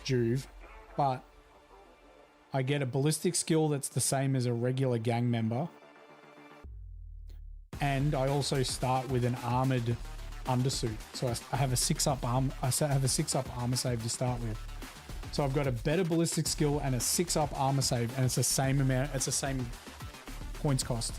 Juve, but I get a ballistic skill that's the same as a regular gang member. And I also start with an armored undersuit. So I have a 6-up armor save to start with. So I've got a better ballistic skill and a 6-up armor save, and it's the same amount, it's the same points cost.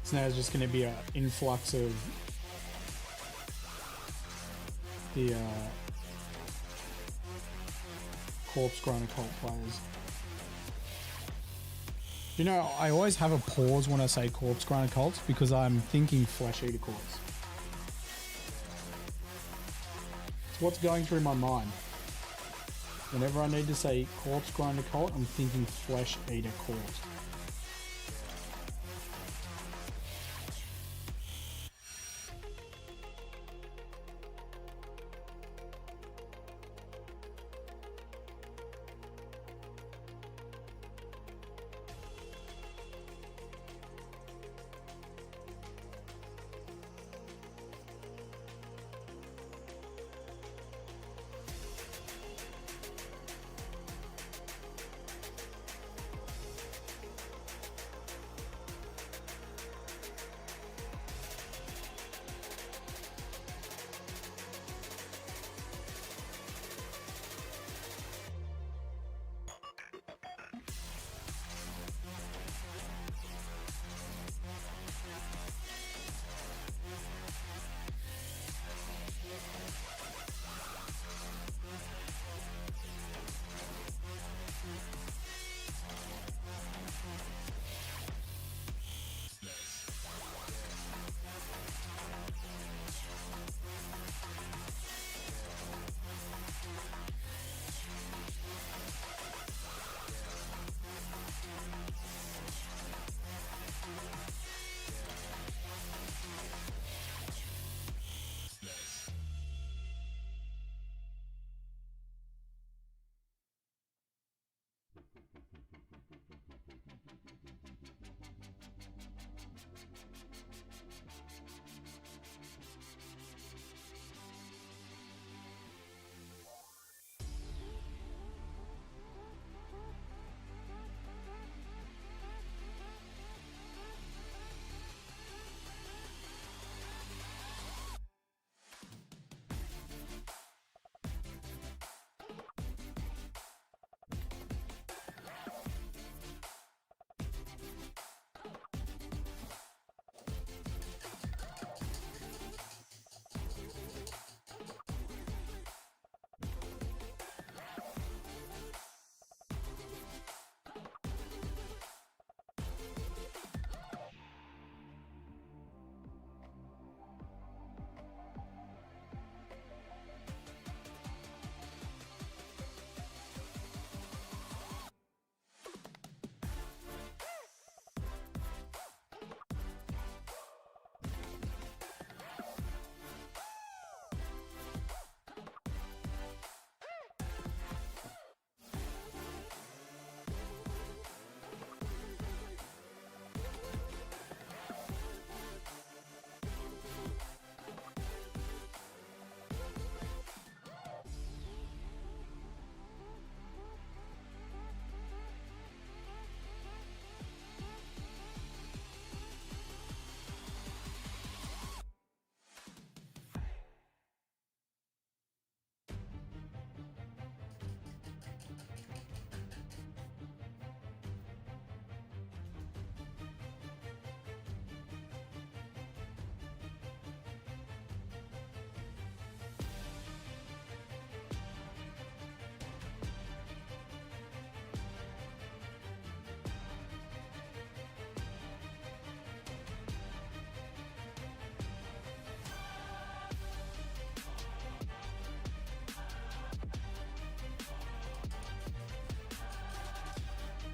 So now there's just going to be an influx of the Corpse Grinder cult players. You know, I always have a pause when I say Corpse Grinder cults because I'm thinking Flesh Eater cults. It's what's going through my mind. Whenever I need to say Corpse Grinder cult, I'm thinking Flesh Eater cult.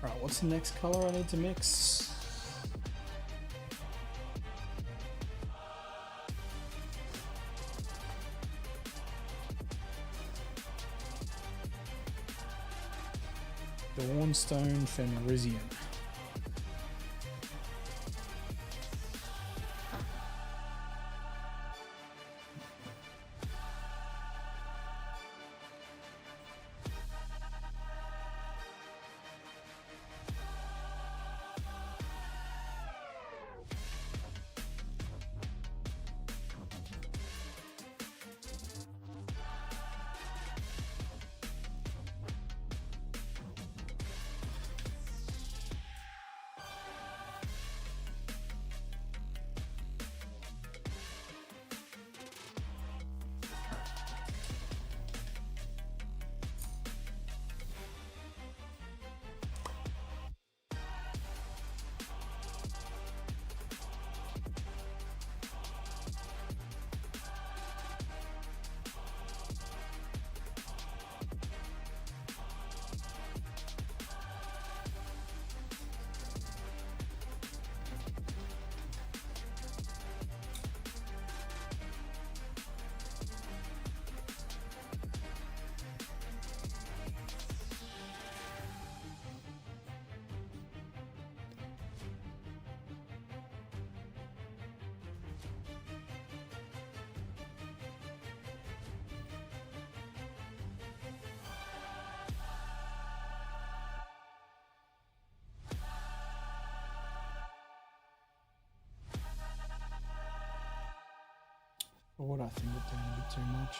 Right, what's the next color I need to mix? Dawnstone Fenrisian. Or what I think we're doing a bit too much.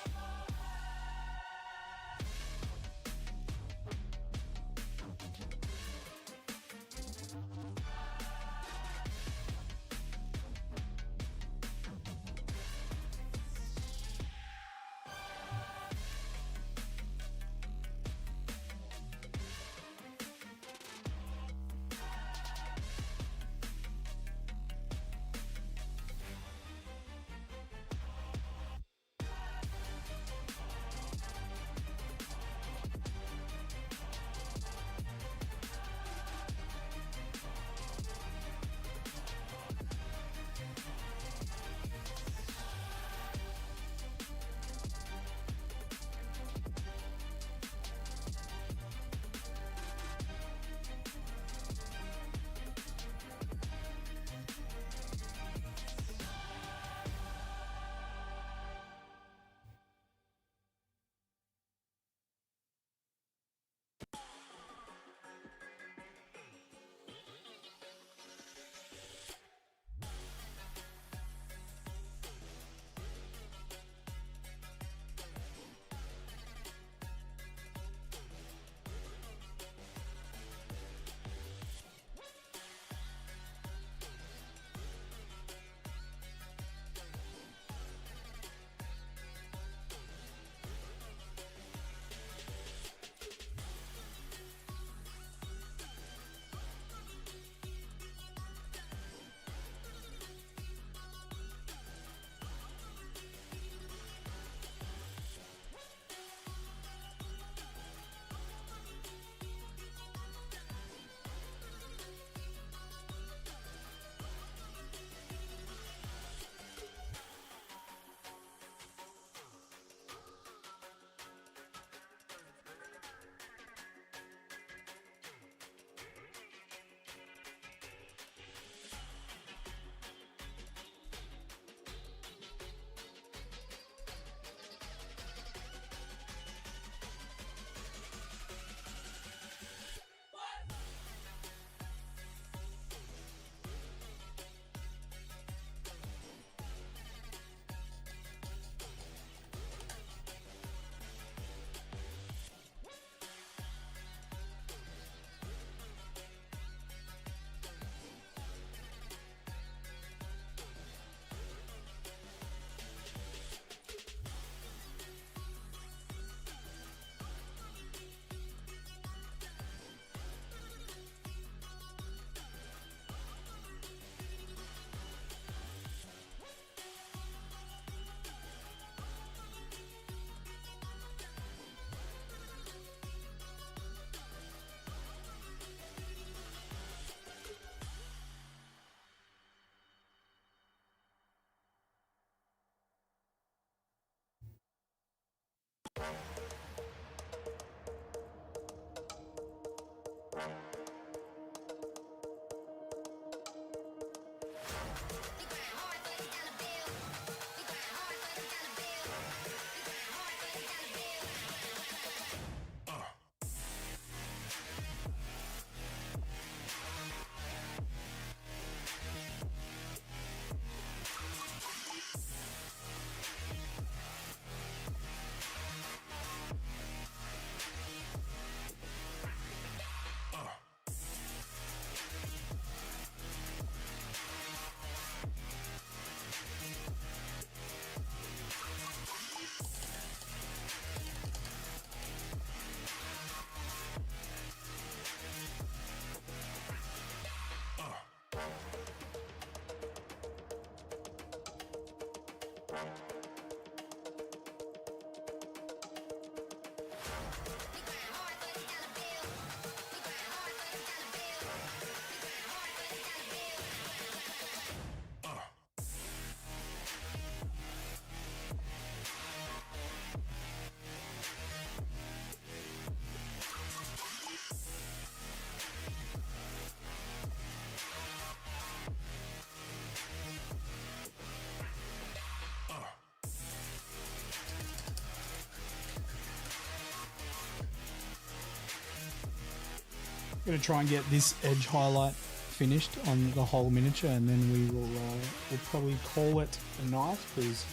Gonna try and get this edge highlight finished on the whole miniature, and then we'll probably call it a night, because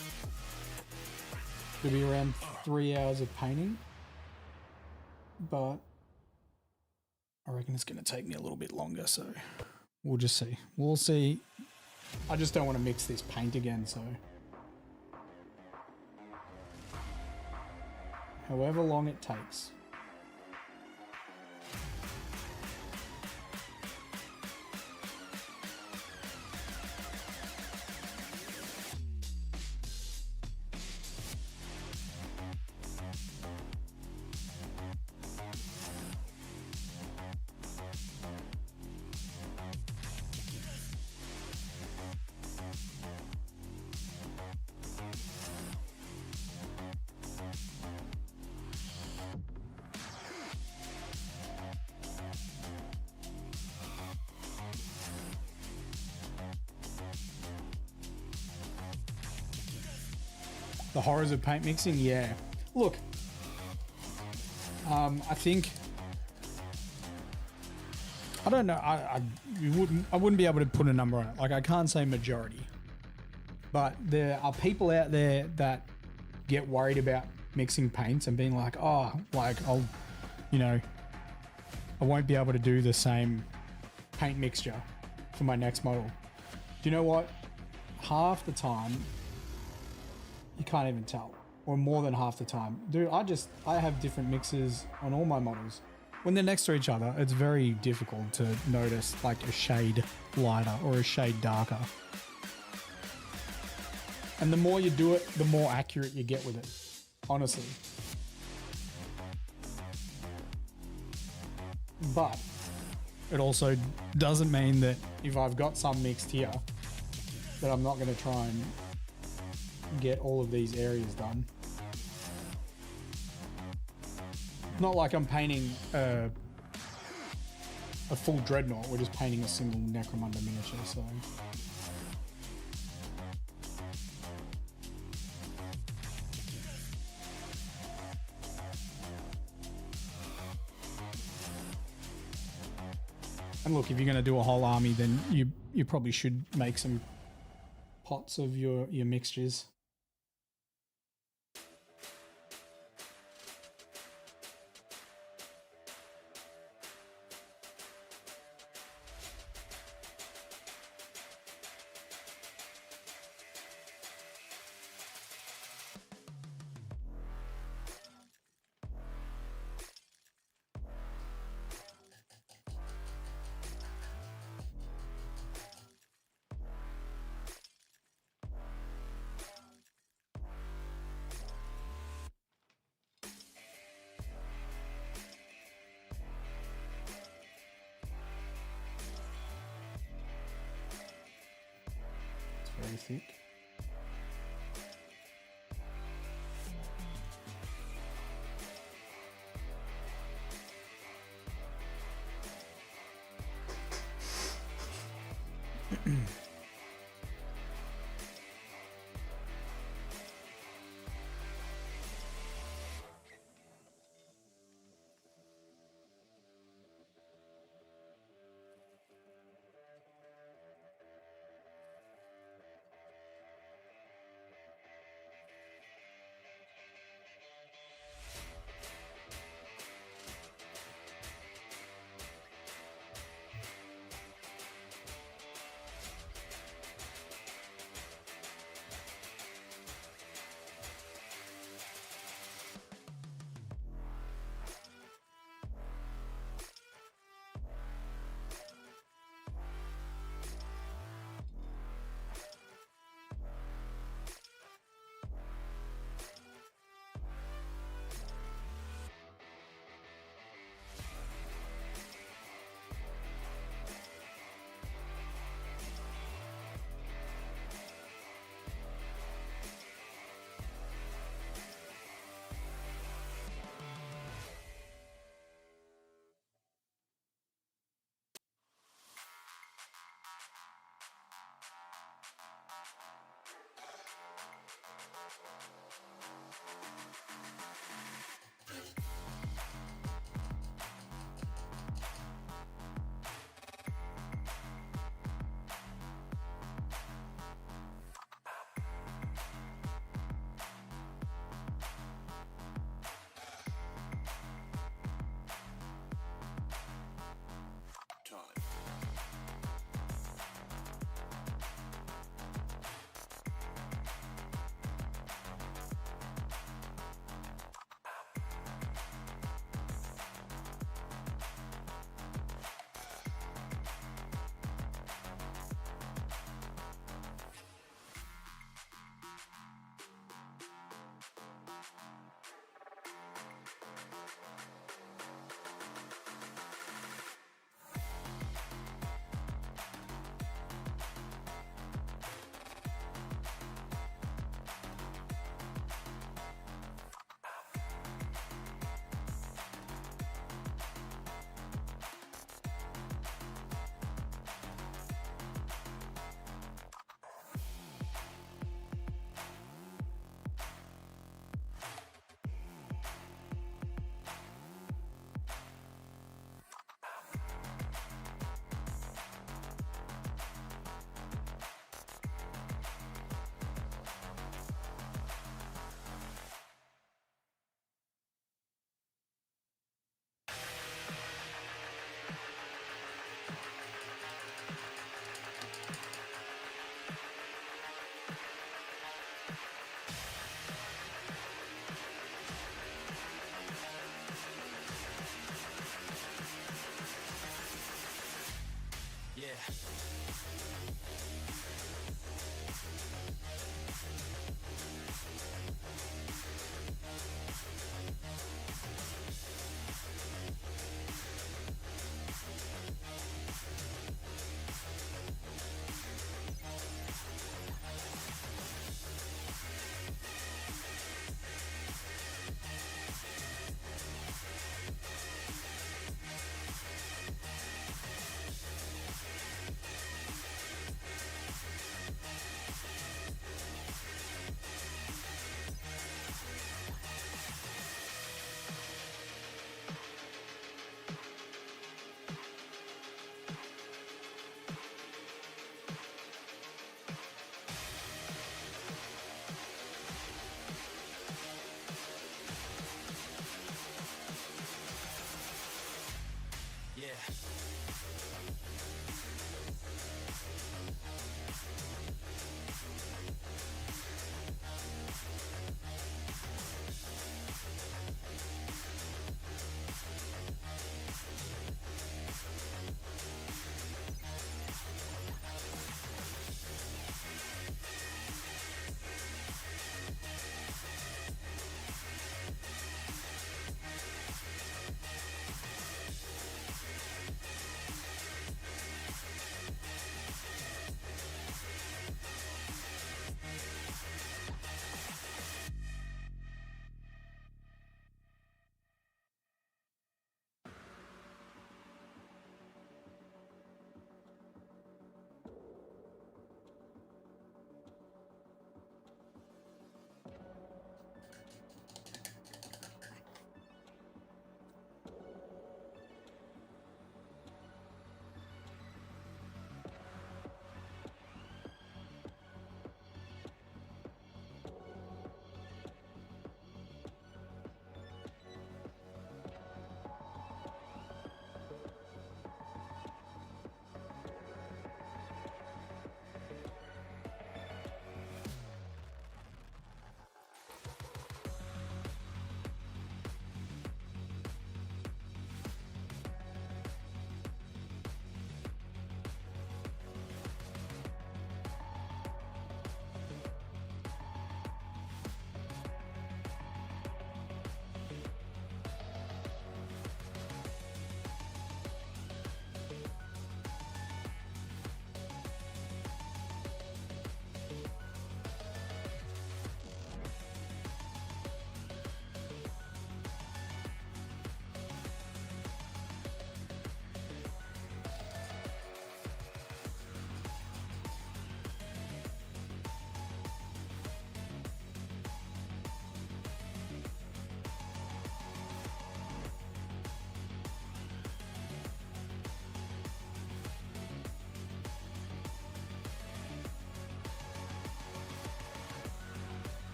it'll be around 3 hours of painting. But I reckon it's gonna take me a little bit longer, so we'll just see. We'll see. I just don't want to mix this paint again, so however long it takes. The horrors of paint mixing, yeah. Look, I think, I don't know. I wouldn't be able to put a number on it. Like, I can't say majority, but there are people out there that get worried about mixing paints and being like, oh, like I won't be able to do the same paint mixture for my next model. Do you know what? Half the time, you can't even tell, or more than half the time. Dude, I have different mixes on all my models. When they're next to each other, it's very difficult to notice like a shade lighter or a shade darker. And the more you do it, the more accurate you get with it, honestly. But it also doesn't mean that if I've got some mixed here, that I'm not going to try and get all of these areas done. Not like I'm painting a full dreadnought, we're just painting a single Necromunda miniature, so. And look, if you're going to do a whole army, then you probably should make some pots of your mixtures. Very thick.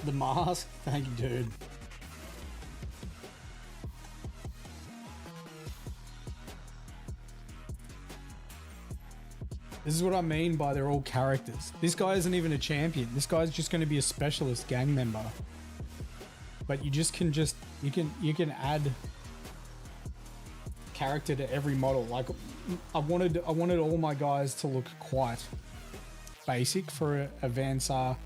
The mask? Thank you, dude. This is what I mean by they're all characters. This guy isn't even a champion. This guy's just going to be a specialist gang member. But you can add character to every model. Like I wanted all my guys to look quite basic for a Van Saar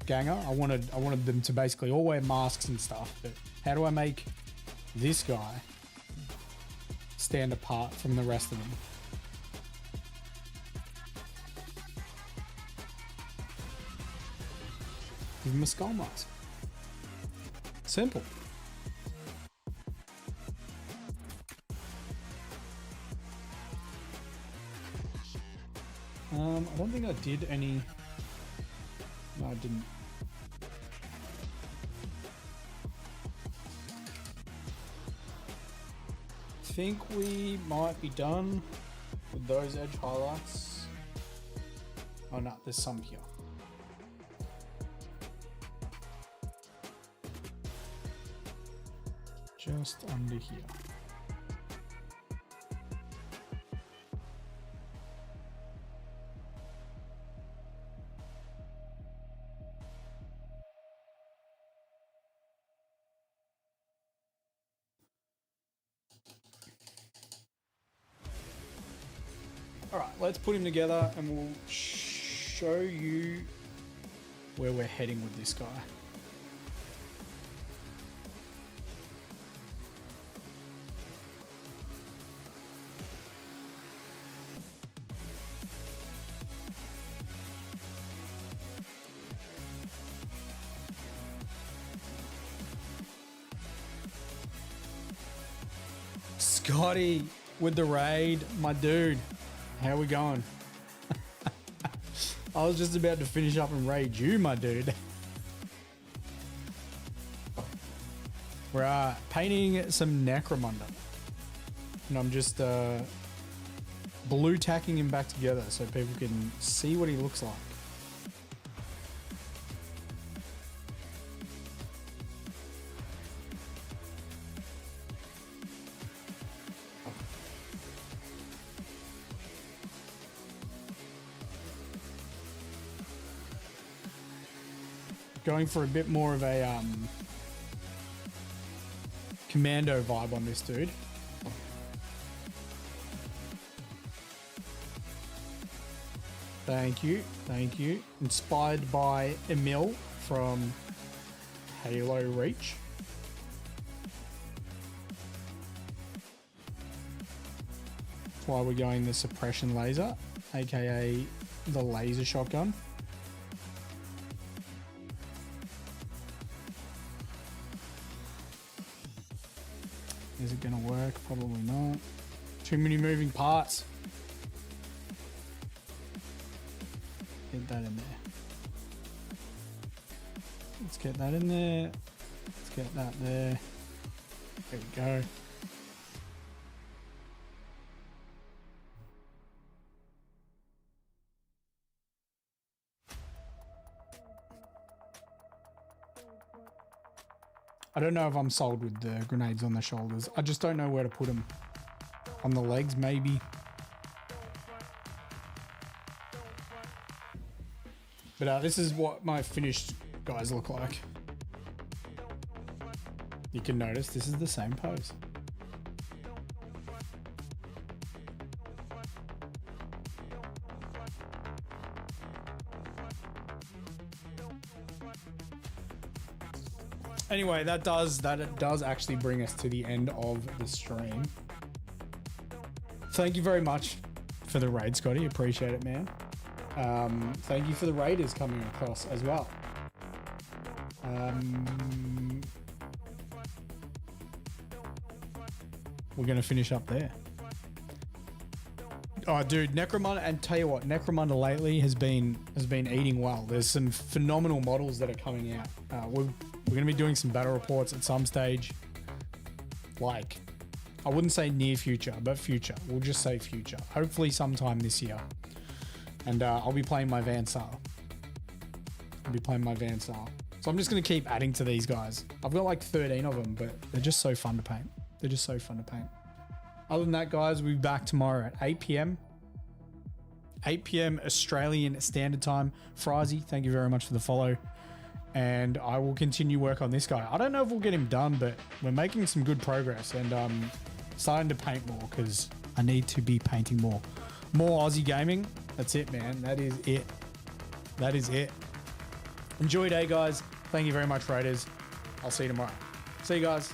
ganger. I wanted them to basically all wear masks and stuff. But how do I make this guy stand apart from the rest of them? Give him a skull mask. Simple. I don't think I did any. No, I didn't. I think we might be done with those edge highlights. Oh no, there's some here. Just under here. All right, let's put him together and we'll show you where we're heading with this guy. Scotty with the raid, my dude. How we going? I was just about to finish up and raid you, my dude. We're painting some Necromunda. And I'm just blue tacking him back together so people can see what he looks like. Going for a bit more of a commando vibe on this dude. Thank you, thank you. Inspired by Emil from Halo Reach. That's why we're going the suppression laser, aka the laser shotgun. Is it gonna work? Probably not. Too many moving parts. Get that in there. Let's get that in there. Let's get that there. There we go. I don't know if I'm sold with the grenades on the shoulders. I just don't know where to put them. On the legs, maybe. But this is what my finished guys look like. You can notice this is the same pose. Anyway, that does actually bring us to the end of the stream. Thank you very much for the raid, Scotty. Appreciate it, man. Thank you for the raiders coming across as well. We're gonna finish up there. Oh, dude, Necromunda, and tell you what, Necromunda lately has been eating well. There's some phenomenal models that are coming out. We're going to be doing some battle reports at some stage. Like, I wouldn't say near future, but future. We'll just say future. Hopefully sometime this year. And I'll be playing my Van Saar. So I'm just going to keep adding to these guys. I've got like 13 of them, but they're just so fun to paint. They're just so fun to paint. Other than that, guys, we'll be back tomorrow at 8 p.m. 8 p.m. Australian Standard Time. Frizy, thank you very much for the follow. And I will continue work on this guy. I don't know if we'll get him done, but we're making some good progress and starting to paint more because I need to be painting more. More Aussie gaming. That's it, man. That is it. That is it. Enjoy your day, guys. Thank you very much, Raiders. I'll see you tomorrow. See you guys.